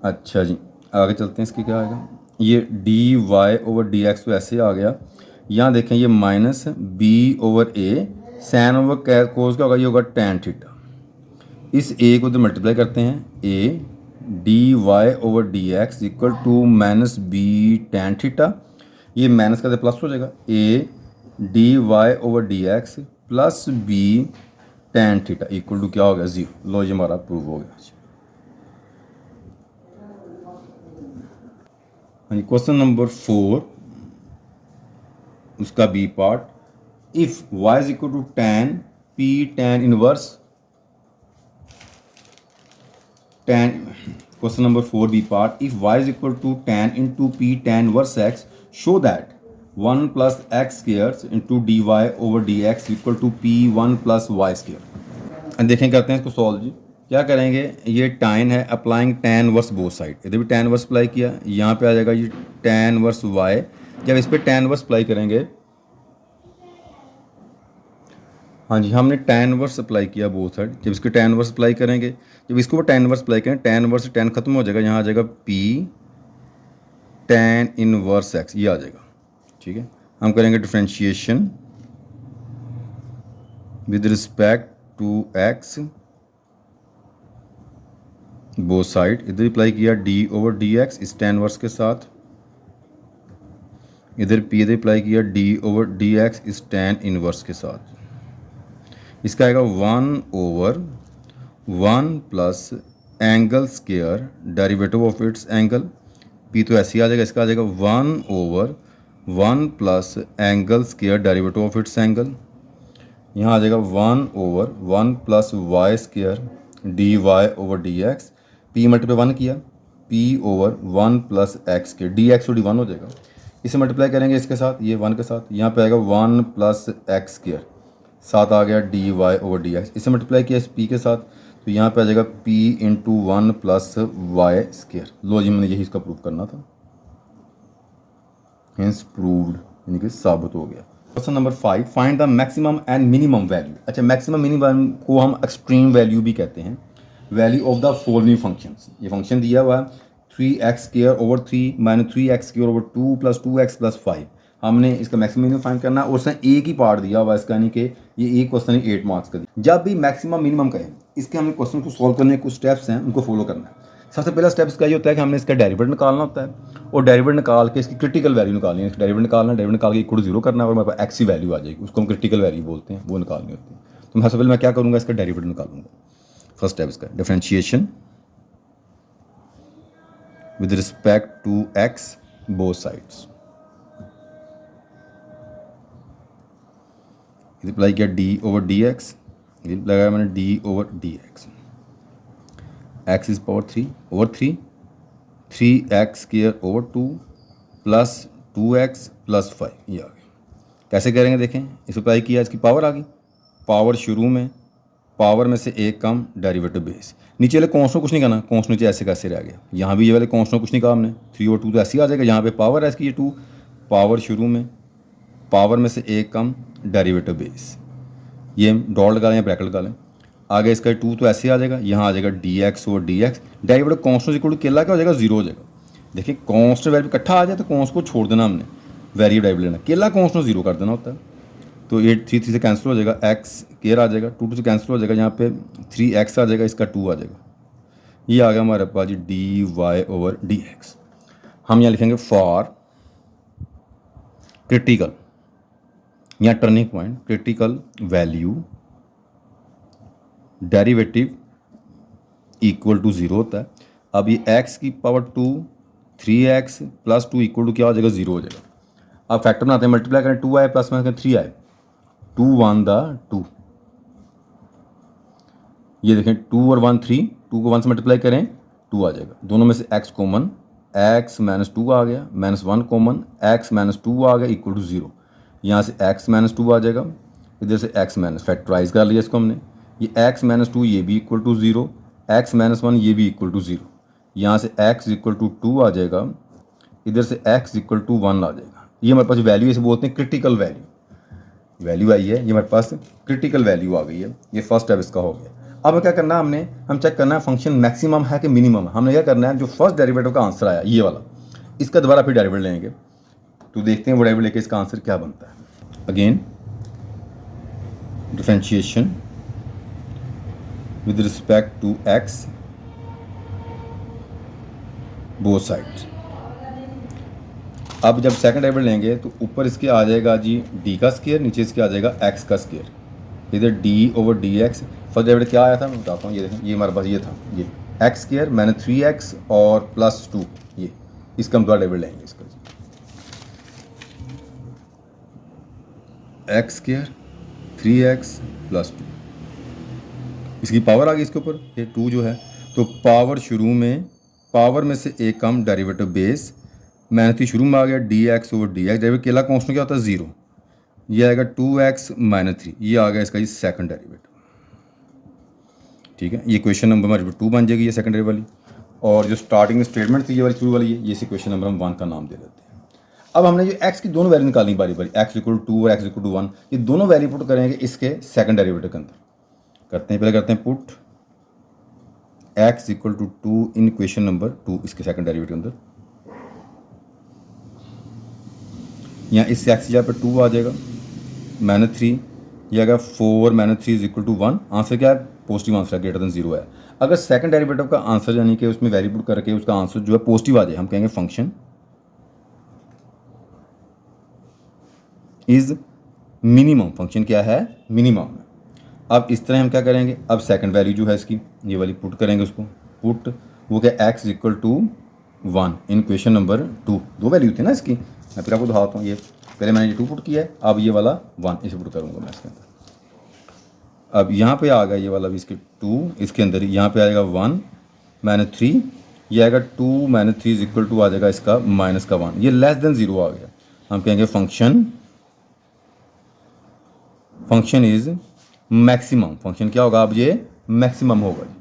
अच्छा जी, आगे चलते हैं, इसकी क्या आएगा, ये D Y over D x तो ऐसे आ गया। यहाँ देखें ये minus b over a sine over cos का होगा, ये होगा टैन थीटा। इस ए को तो मल्टीप्लाई करते हैं, A D Y over D x equal to minus B tan theta, ये माइनस का प्लस हो जाएगा, A D Y over D x plus B tan theta equal to क्या हो गया, 0। लो ये हमारा प्रूव हो गया। हाँ जी, क्वेश्चन नंबर 4 उसका B part, if y is equal to tan p tan inverse tan, question number 4 B part, if y is equal to tan into p tan inverse x show that 1 plus x square into D Y over D x equal to P 1 plus Y square. देखें करते हैं इसको solve जी। क्या करेंगे, ये tan है, applying tan verse both side, इधर भी tan वर्स अप्लाई किया, यहाँ पे आ जाएगा ये tan वर्स y। जब इस पर tan वर्स अप्लाई करेंगे, हाँ जी हमने tan वर्स अप्लाई किया बोथ साइड, जब इसके tan वर्स अप्लाई करेंगे, जब इसको tan वर्स अप्लाई करें, tan वर्स tan खत्म हो जाएगा, यहाँ आ जाएगा p tan इनवर्स x, ये आ जाएगा। ठीक है, हम करेंगे differentiation with respect to x both side, इधर अप्लाई किया d ओवर डी एक्स इस tan वर्स के साथ, इधर p इधर अप्लाई किया d ओवर डी एक्स इस tan इनवर्स के साथ। इसका आएगा 1 over 1 plus angle square derivative of its angle, p तो ऐसे ही आ जाएगा, इसका आ जाएगा 1 over 1 plus angle square derivative of its angle. यहाँ आ जाएगा 1 over 1 plus Y square D Y over D X, P multiply 1 किया, p ओवर 1 प्लस एक्स के डी एक्स और डी 1 हो जाएगा। इसे मल्टीप्लाई करेंगे इसके साथ, ये 1 के साथ, यहाँ पे आएगा 1 प्लस एक्स स्क्वायर, साथ आ गया D Y over D X. इसे मल्टीप्लाई किया इस p के साथ, तो यहाँ पे आ जाएगा p into 1 plus Y square. लो जी मैंने यही इसका प्रूव करना था, हेंस प्रूव्ड, यानी कि साबित हो गया। Question number 5, find the maximum and minimum value. अच्छा, मैक्सिमम मिनिमम को हम एक्सट्रीम वैल्यू भी कहते हैं, value of the following functions. ये फंक्शन दिया हुआ है 3x square over 3 minus 3x square over 2 plus 2x plus 5। हमने इसका मैक्सिमम मिनिमम फाइंड करना है, और उसने एक ही पार्ट दिया हुआ है इसका, यानी कि ये एक क्वेश्चन 8 मार्क्स का दिया। जब भी मैक्सिमम मिनिमम कहें, इसके हमें क्वेश्चन को सॉल्व करने के कुछ स्टेप्स हैं, उनको फॉलो करना है। सबसे पहला स्टेप इसका ये होता है कि हमने इसका डेरिवेटिव निकालना होता है, और डेरिवेटिव निकाल के इसकी क्रिटिकल वैल्यू निकालनी है। डेरिवेटिव निकालना, डेरिवेटिव निकाल के इक्वल 0 करना है, और हमारे पास एक्स की वैल्यू आ जाएगी, उसको हम क्रिटिकल वैल्यू बोलते हैं, वो निकालनी होती है। तो सबसे पहले मैं क्या करूँगा, इसका डेरिवेटिव निकालूंगा। फर्स्ट स्टेप इसका differentiation with respect to x both sides. Apply किया d ओवर डी एक्स, लगाया मैंने d over D X, X is power 3 over 3x square over 2 plus 2x plus 5, ये आ गया। कैसे करेंगे देखें, इस अप्लाई किया, इसकी पावर आ गई, पावर शुरू में, पावर में से एक कम, डेरिवेटिव बेस। नीचे वाले कॉन्स्टेंट कुछ नहीं करना, कॉन्स्टेंट नीचे ऐसे कैसे रह गया, यहाँ भी ये वाले कॉन्स्टेंट कुछ नहीं कहा हमने, 3 और 2 तो ऐसे ही आ जाएगा। यहाँ पे पावर है इसकी, ये 2, पावर शुरू में, पावर में से एक कम, डेरिवेटिव बेस, ये डॉट लगा लें या ब्रैकेट लगा लें। आगे इसका 2 तो ऐसे ही आ जाएगा, यहाँ आ जाएगा डी एक्स और D X, derivative constant equal to केला क्या हो जाएगा, 0 हो जाएगा। देखिए कॉन्स्टेंट वैल्यू इकट्ठा आ जाए तो कॉन्स्ट को छोड़ देना हमने, वेरिएबल डेरिवेटिव लेना, केला कॉन्स्टेंट 0 कर देना होता है। तो 8 3 3 से कैंसिल हो जाएगा, एक्स केयर आ जाएगा, 2 2 से कैंसिल हो जाएगा, यहाँ पे 3x आ जाएगा, इसका 2 आ जाएगा, ये आ गया हमारे पास जी d Y over D x. हम यहाँ लिखेंगे फॉर क्रिटिकल या turning point critical value derivative equal to 0 होता है। अब ये x की power 2 3x plus 2 equal to क्या हो जाएगा 0 हो जाएगा। अब फैक्टर बनाते हैं, मल्टीप्लाई करें 2i प्लस में 3i 2 1 द 2। ये देखें 2 और 1 3, 2 को 1 से मल्टीप्लाई करें 2 आ जाएगा। दोनों में से x कॉमन, x माइनस 2 आ गया, माइनस 1 कॉमन, x माइनस 2 आ गया इक्वल टू 0। यहाँ से x माइनस 2 आ जाएगा, इधर से x माइनस फैक्टराइज कर लिया इसको हमने। ये x माइनस 2 ये भी इक्वल टू 0, x माइनस 1 ये भी इक्वल टू 0। यहाँ से x इक्वल टू 2 आ जाएगा, इधर से x इक्वल टू 1 आ जाएगा। ये हमारे पास वैल्यू इसे बोलते हैं क्रिटिकल वैल्यू आई है, ये हमारे पास क्रिटिकल वैल्यू आ गई है। ये फर्स्ट स्टेप इसका हो गया। अब क्या करना है हम चेक करना है फंक्शन मैक्सिमम है कि मिनिमम है। हमने क्या करना है, जो फर्स्ट डेरिवेटिव का आंसर आया ये वाला, इसका दोबारा फिर डेरिवेटिव लेंगे तो देखते हैं वो डेरिवेटिव लेके इसका आंसर क्या बनता है। Again differentiation with respect to x both sides. अब जब सेकंड डेरिवेटिव लेंगे तो ऊपर इसके आ जाएगा जी d का स्क्वायर, नीचे इसके आ जाएगा x का स्क्वायर। इधर d over D x. First derivative क्या आया था मैं बताता हूँ, ये देखें, ये हमारे पास ये था, ये x स्क्वायर मैंने 3x और प्लस 2, ये इसका हम दोबारा डेरिवेटिव लेंगे इसका जी x स्क्वायर 3x प्लस 2, इसकी पावर आ गई इसके ऊपर, ये 2 जो है तो पावर शुरू में पावर में से एक कम डेरिवेटिव बेस माइनस 3 शुरू में आ गया D X over D X. Derivative केला कॉन्स्टेंट क्या होता है 0, ये आएगा 2x माइनस 3, ये आ गया इसका ये सेकंड डेरिवेटिव। ठीक है, ये क्वेश्चन नंबर हमारी 2 बन जाएगी ये सेकंड डेरिवेटिव वाली। और जो स्टार्टिंग में स्टेटमेंट थी ये वाली शुरू वाली है, ये इसी क्वेश्चन नंबर हम 1 का नाम दे देते हैं। अब हमने जो x की दोनों वैल्यू निकालनी बारी बारी, x इक्वल टू 2 और x इक्वल टू 1, ये दोनों वैल्यू पुट करेंगे इसके सेकंड डेरिवेटिव के अंदर। करते हैं, पहले करते हैं put x equal to 2 in question number 2 इसके सेकंड डेरिवेटिव के अंदर। यहाँ इस x की जगह पर 2 आ जाएगा, माइनस 3, ये आएगा 4 minus 3 is equal to 1। Answer क्या है, पॉजिटिव आंसर है, ग्रेटर देन 0 है। अगर सेकंड डेरिवेटिव का आंसर यानी कि उसमें वैल्यू पुट करके उसका आंसर जो है पॉजिटिव आ जाए, हम कहेंगे फंक्शन इज मिनिमम। फंक्शन क्या है, मिनिमम। अब इस तरह हम क्या करेंगे, अब सेकंड वैल्यू जो है इसकी ये वाली पुट करेंगे, उसको पुट वो क्या x equal to 1 in question number 2। दो वैल्यू थी ना इसकी, मैं फिर आपको दिखाता हूँ। ये पहले मैंने ये 2 पुट किया है, अब ये वाला 1 इसे पुट करूँगा मैं इसके अंदर। अब यहाँ पे आ गया ये वाला भी इसके 2, इसके अंदर यहाँ पे आएगा 1 माइनस 3, ये आएगा 2 माइनस 3 इज इक्वल टू आ जाएगा इसका माइनस का 1, ये लेस देन 0 आ गया। हम कहेंगे फंक्शन इज मैक्सिमम। फंक्शन क्या होगा, अब ये मैक्सिमम होगा जी।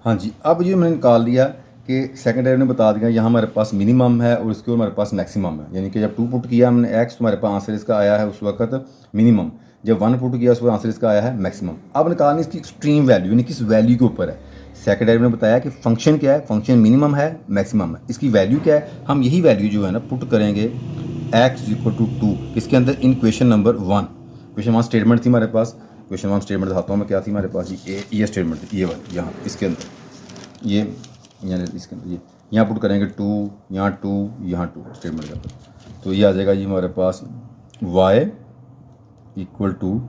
हाँ जी, अब ये मैंने निकाल लिया कि सेकंड डेरिवेटिव ने बता दिया यहाँ हमारे पास मिनिमम है और इसके हमारे पास मैक्सिमम है। यानी कि जब 2 पुट किया हमने x, तो हमारे पास आंसर इसका आया है उस वक्त मिनिमम। जब 1 पुट किया उस वक्त आंसर इसका आया है मैक्सिमम। अब निकालनी इसकी एक्सट्रीम वैल्यू, यानी किस वैल्यू के ऊपर है। सेकंड डेरिवेटिव ने बताया कि फंक्शन क्या है, फंक्शन मिनिमम है मैक्सिमम है, इसकी वैल्यू क्या है। हम यही वैल्यू जो है ना पुट करेंगे x इक्वल टू 2 इसके अंदर इन क्वेश्चन नंबर 1। क्वेश्चन 1 स्टेटमेंट थी हमारे पास, क्वेश्चन 1 स्टेटमेंट दिखाता हूँ मैं क्या थी हमारे पास। ये स्टेटमेंट थी, ये वाली यहाँ इसके अंदर, ये यानी इसके अंदर ये यहाँ पुट करेंगे 2, यहाँ 2, यहाँ 2 स्टेटमेंट के अंदर। तो ये आ जाएगा जी हमारे पास y इक्वल टू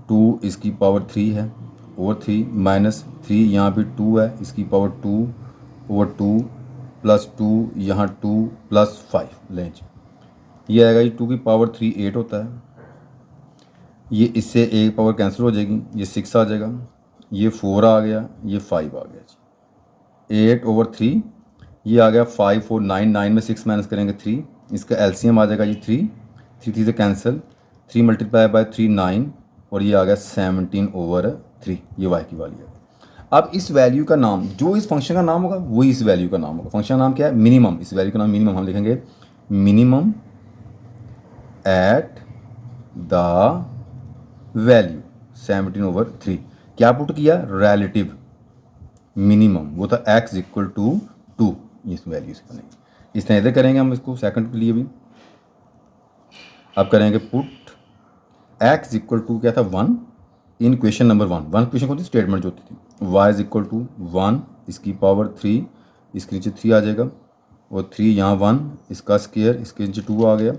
2 इसकी पावर 3 है ओवर 3 माइनस 3, यहाँ भी 2 है इसकी पावर 2 ओवर 2 प्लस 2, यहाँ 2 प्लस 5 लेंज। ये आएगा जी 2 की पावर 3 8 होता है, ये इससे एक पावर कैंसिल हो जाएगी, ये 6 आ जाएगा, ये 4 आ गया, ये 5 आ गया जी। 8 ओवर 3, ये आ गया 5 4 9, 9 में 6 माइनस करेंगे 3, इसका एलसीएम आ जाएगा जी 3 3 से कैंसिल, 3 मल्टीप्लाई बाय 3 9, और ये आ गया 17 ओवर 3, ये वाई की वैल्यू है। अब इस वैल्यू का नाम, जो इस फंक्शन का नाम होगा वही इस वैल्यू का नाम होगा। फंक्शन का नाम क्या है, मिनिमम। इस वैल्यू का नाम मिनिमम हम लिखेंगे minimum eight the value 17 over 3। क्या पुट किया, रिलेटिव मिनिमम, वो था x इक्वल टू 2, इस वैल्यू से बनेगी। इस तरह इधर करेंगे हम इसको सेकंड के लिए भी। अब करेंगे पुट x इक्वल टू क्या था 1 इन क्वेश्चन नंबर 1 क्वेश्चन को थी स्टेटमेंट जो होती थी, y इज इक्वल टू 1 इसकी पावर 3, इसके नीचे 3 आ जाएगा, और 3 यहाँ 1, इसका स्क्वायर, इसके नीचे 2 आ गया,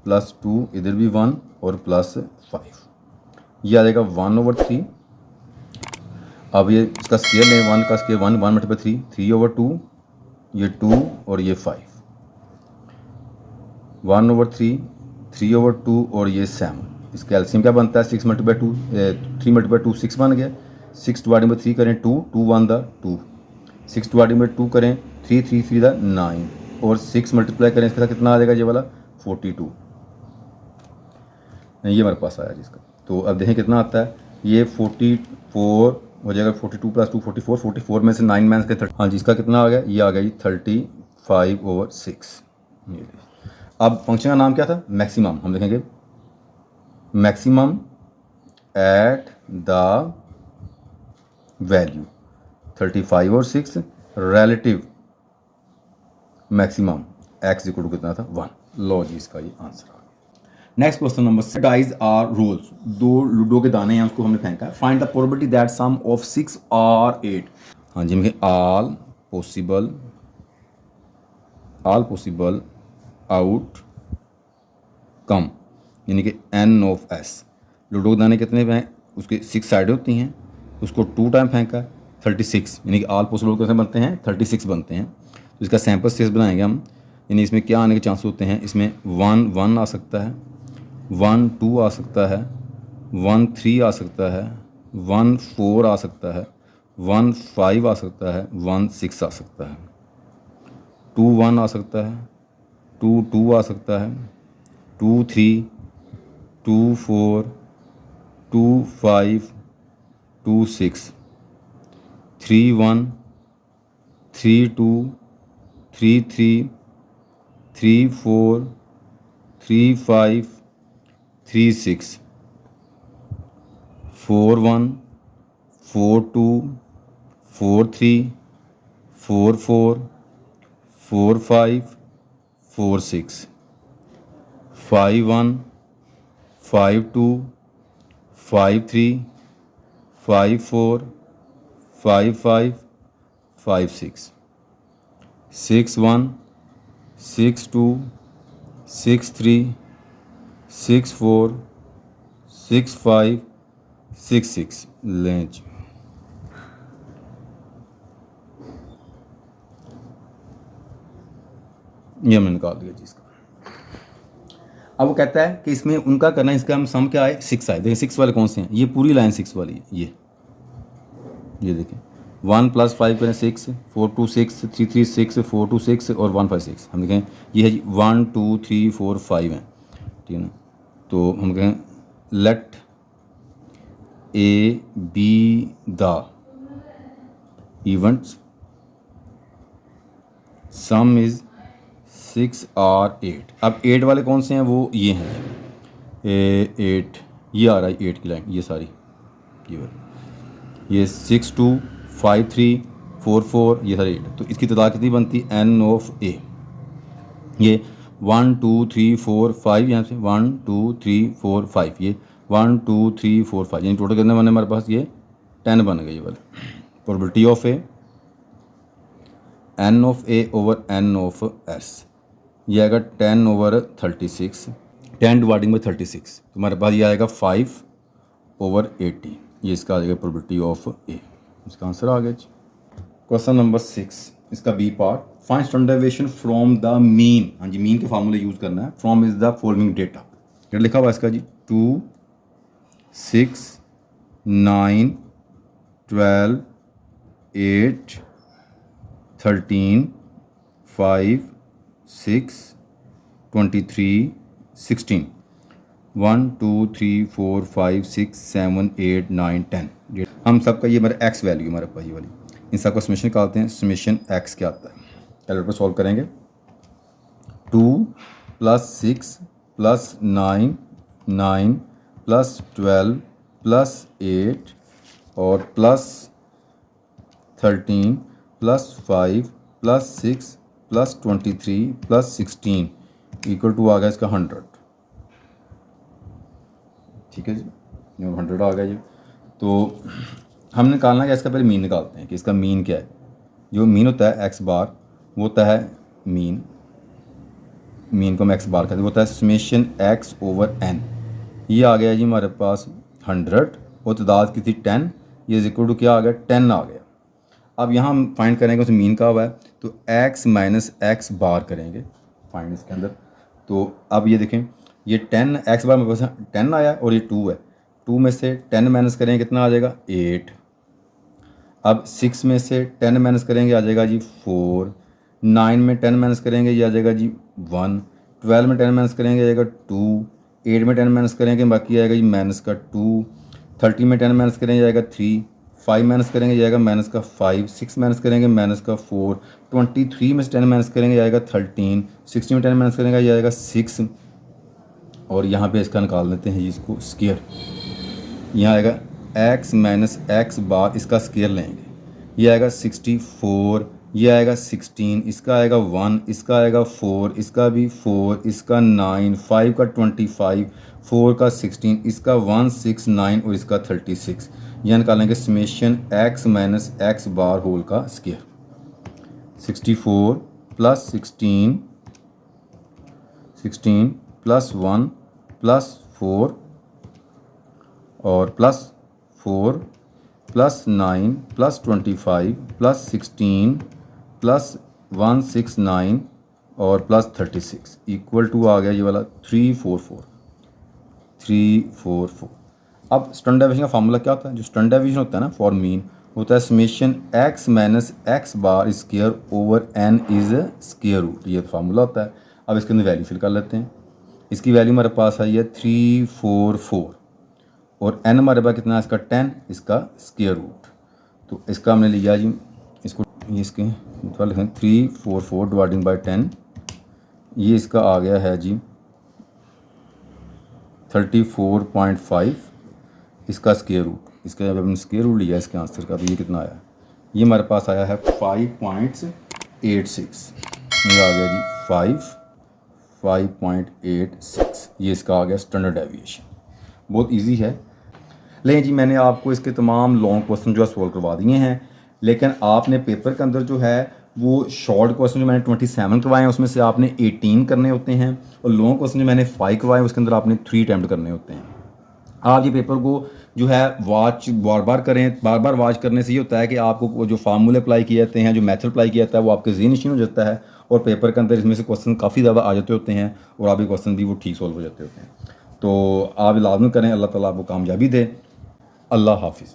प्लस 2 इधर भी 1 और प्लस 5, ये आ जाएगा 1/3। अब ये इसका स्क्वायर लें, 1 का स्क्वायर 1, 1 मल्टीप्लाई 3, 3/2, ये 2 और ये 5, 1/3, 3/2 और ये 7। इसका एलसीएम क्या बनता है, 6 मल्टीप्लाई 2, 3 मल्टीप्लाई 2 6 बन गया। 6 डिवाइडेड बाई 3 करें 2, 2 1 द 2, 6 डिवाइडेड बाई 2 करें 3, 3 3 द 9, और 6 मल्टीप्लाई करें इसके साथ कितना आ जाएगा ये वाला 42, ये हमारे पास आया जिसका। तो अब देखें कितना आता है, ये 44 हो जाएगा, 42 प्लस 2 44, 44 में से 9 माइनस के 30, हाँ जी इसका कितना आ गया, ये आ गया जी 35/6। ये अब फंक्शन का नाम क्या था, मैक्सिमम। हम देखेंगे maximum at the value 35/6, relative maximum X equal to कितना था 1। लो जी इसका ये आंसर आ गया। Next question number 6, dice are rolls, 2 ludo के दाने हैं उसको हमने फेंका है। Find the probability that sum of 6 और 8। हाँ जी, मैं ऑल पॉसिबल आउट कम, यानी कि n ऑफ s। लूडो के दाने कितने हैं, उसके 6 साइड होती हैं, उसको 2 टाइम फेंका 36, यानी कि ऑल पॉसिबल कैसे बनते हैं 36 बनते हैं। तो इसका सैंपल स्पेस बनाएंगे हम, यानी इसमें क्या आने के चांस होते हैं, इसमें 1 1 आ सकता है, 1 2 आ सकता है, 1 3 आ सकता है, 1 4 आ सकता है, 1 5 आ सकता है, 1 6 आ सकता है, 2 1 आ सकता है, 2 2 आ सकता है, 2 3, 2 4, 2 5, 2 6, 3 1, 3 2, 3 3, 3 4, 3 5, 3 6, 4 1, 4 2, 4 3, 4 4, 4 5, 4 6, 5 1, 5 2, 5 3, 5 4, 5 5, 5 6, 6 1, 6 2, 6 3, 6 4, 6 5, 6 6। लेंच ये हमने निकाल दिया जी इसका। अब वो कहता है कि इसमें उनका करना है, इसका हम सम क्या आए 6 आए। देखिए 6 वाले कौन से हैं, ये पूरी लाइन 6 वाली है, ये देखिए 1 + 5 करें 6, 4 2 6, 3 3 6, 4 2 6 और 1 5 6। हम देखें ये है 1 2 3 4 5 हैं, ठीक है ना। तो हम कहें let A be the events, sum is 6 और 8। अब 8 वाले कौन से हैं, वो ये हैं 8, ये आ रहा है 8 की लाइन, ये सारी ये 6 2 5 3 4 4, ये सारे 8। तो इसकी तादाद कितनी बनती है n ऑफ ए, ये 1 2 3 4 5, यहाँ से 1 2 3 4 5, ये 1 2 3 4 5, यानी टोटल कितने बने हमारे पास, ये 10 बन गए ये वाले। Probability of A n of a over n of s, ये आएगा 10/36, 10 डिवाइडिंग बाई 36, तो हमारे पास ये आएगा 5/80। ये इसका आ जाएगा प्रोबेबिलिटी ऑफ ए। इसका आंसर आ गया जी। क्वेश्चन नंबर 6, इसका B part, find standard deviation from the mean. हाँ जी, मीन के फार्मूले यूज़ करना है। From is the following data, क्या लिखा हुआ इसका जी, 2 6 9 12 8 13 5 6 23 16, 1 2 3 4 5 6 7 8 9 10। हम सबका ये हमारा एक्स वैल्यू हमारे पास ये वाली, इन सबका समेशन निकालते हैं। समेशन एक्स क्या आता है, कैलकुलेटर सॉल्व करेंगे। 2 + 6 + 9 9 + 12 + 8 और +13 + 5 + 6 + 23 + 16 इक्वल टू आ गया इसका 100। ठीक है जी, 100 आ गया जी। तो हम निकालना क्या, इसका पहले मीन निकालते हैं कि इसका मीन क्या है। जो मीन होता है एक्स बार वो होता है मीन को हम एक्स बार कहते हैं, वो होता है समेशन एक्स ओवर एन। ये आ गया जी हमारे पास 100 और तादाद की थी 10, ये इज इक्वल टू क्या आ गया 10 आ गया। अब यहाँ हम फाइंड करेंगे उसमें मीन का हुआ है तो x माइनस एक्स बार करेंगे फाइंड इसके अंदर। तो अब ये देखें ये 10 एक्स बार मेरे पास 10 आया और ये 2 है, 2 में से 10 माइनस करेंगे कितना आ जाएगा 8। अब 6 में से 10 माइनस करेंगे आ जाएगा जी 4, 9 में 10 माइनस करेंगे ये आ जाएगा जी 1, 12 में 10 माइनस करेंगे आ जाएगा 2, 8 में 10 माइनस करेंगे बाकी आएगा जी माइनस का 2, 30 में 10 माइनस करेंगे जाएगा 3, 5 माइनस करेंगे जाएगा माइनस का 5, 6 माइनस करेंगे माइनस का 4, 23 में से 10 माइनस करेंगे जाएगा 13, 60 में 10 माइनस करेंगे जाएगा 6 और यहाँ पे इसका निकाल लेते हैं इसको स्क्वायर। यहाँ आएगा x माइनस एक्स बार इसका स्क्वायर लेंगे, ये आएगा 64, ये आएगा 16, इसका आएगा 1, इसका आएगा 4, इसका भी 4, इसका 9, 5 का 25, 4 का 16, इसका 169 और इसका 36। यह निकालेंगे summation x minus X bar whole का स्क्वायर। 64 प्लस 16 प्लस 1 प्लस 4 और plus 4 plus 9 plus 25 plus 16 plus 169 और प्लस 36 इक्वल टू आ गया ये वाला 344। अब स्टैंडर्ड डेविएशन का फार्मूला क्या होता है? जो स्टैंडर्ड डेविएशन होता है ना फॉर मीन होता है summation x minus X bar square over n is square root, ये फार्मूला होता है। अब इसके अंदर वैल्यू फिल कर लेते हैं। इसकी वैल्यू हमारे पास आई है 344 और n हमारे पास कितना है इसका 10, इसका स्क्वायर रूट। तो इसका हमने लिया जी इसको ये इसके थोड़ा लिखें 344 डिवाइडिंग बाई 10, ये इसका आ गया है जी 34.5 इसका स्क्वायर रूट। इसका जब हमने स्क्वायर रूट लिया इसके आंसर का तो ये कितना आया, ये हमारे पास आया है 5.86। ये आ गया जी 5.86, ये इसका आ गया स्टैंडर्ड डेविएशन। बहुत इजी है। लेकिन जी मैंने आपको इसके तमाम लॉन्ग क्वेश्चन जो है सॉल्व करवा दिए हैं, लेकिन आपने पेपर के अंदर जो है वो शॉर्ट क्वेश्चन जो मैंने 27 करवाए हैं उसमें से आपने 18 करने होते हैं और लॉन्ग क्वेश्चन जो मैंने 5 करवाए उसके अंदर आपने 3 अटैम्प्ट करने होते हैं। आप ये पेपर को जो है वॉच बार बार करें, बार बार वॉच करने से ये होता है कि आपको जो फार्मूले अप्लाई किए जाते हैं, जो मेथड अप्लाई किया जाता है वो आपके ज़हन नशीन हो जाता है और पेपर के अंदर इसमें से क्वेश्चन काफ़ी ज़्यादा आ जाते होते हैं और आपके क्वेश्चन भी वो ठीक सॉल्व हो जाते होते हैं। तो आप लाजमी करें, अल्लाह ताला आपको कामयाबी दे। अल्लाह हाफिज़।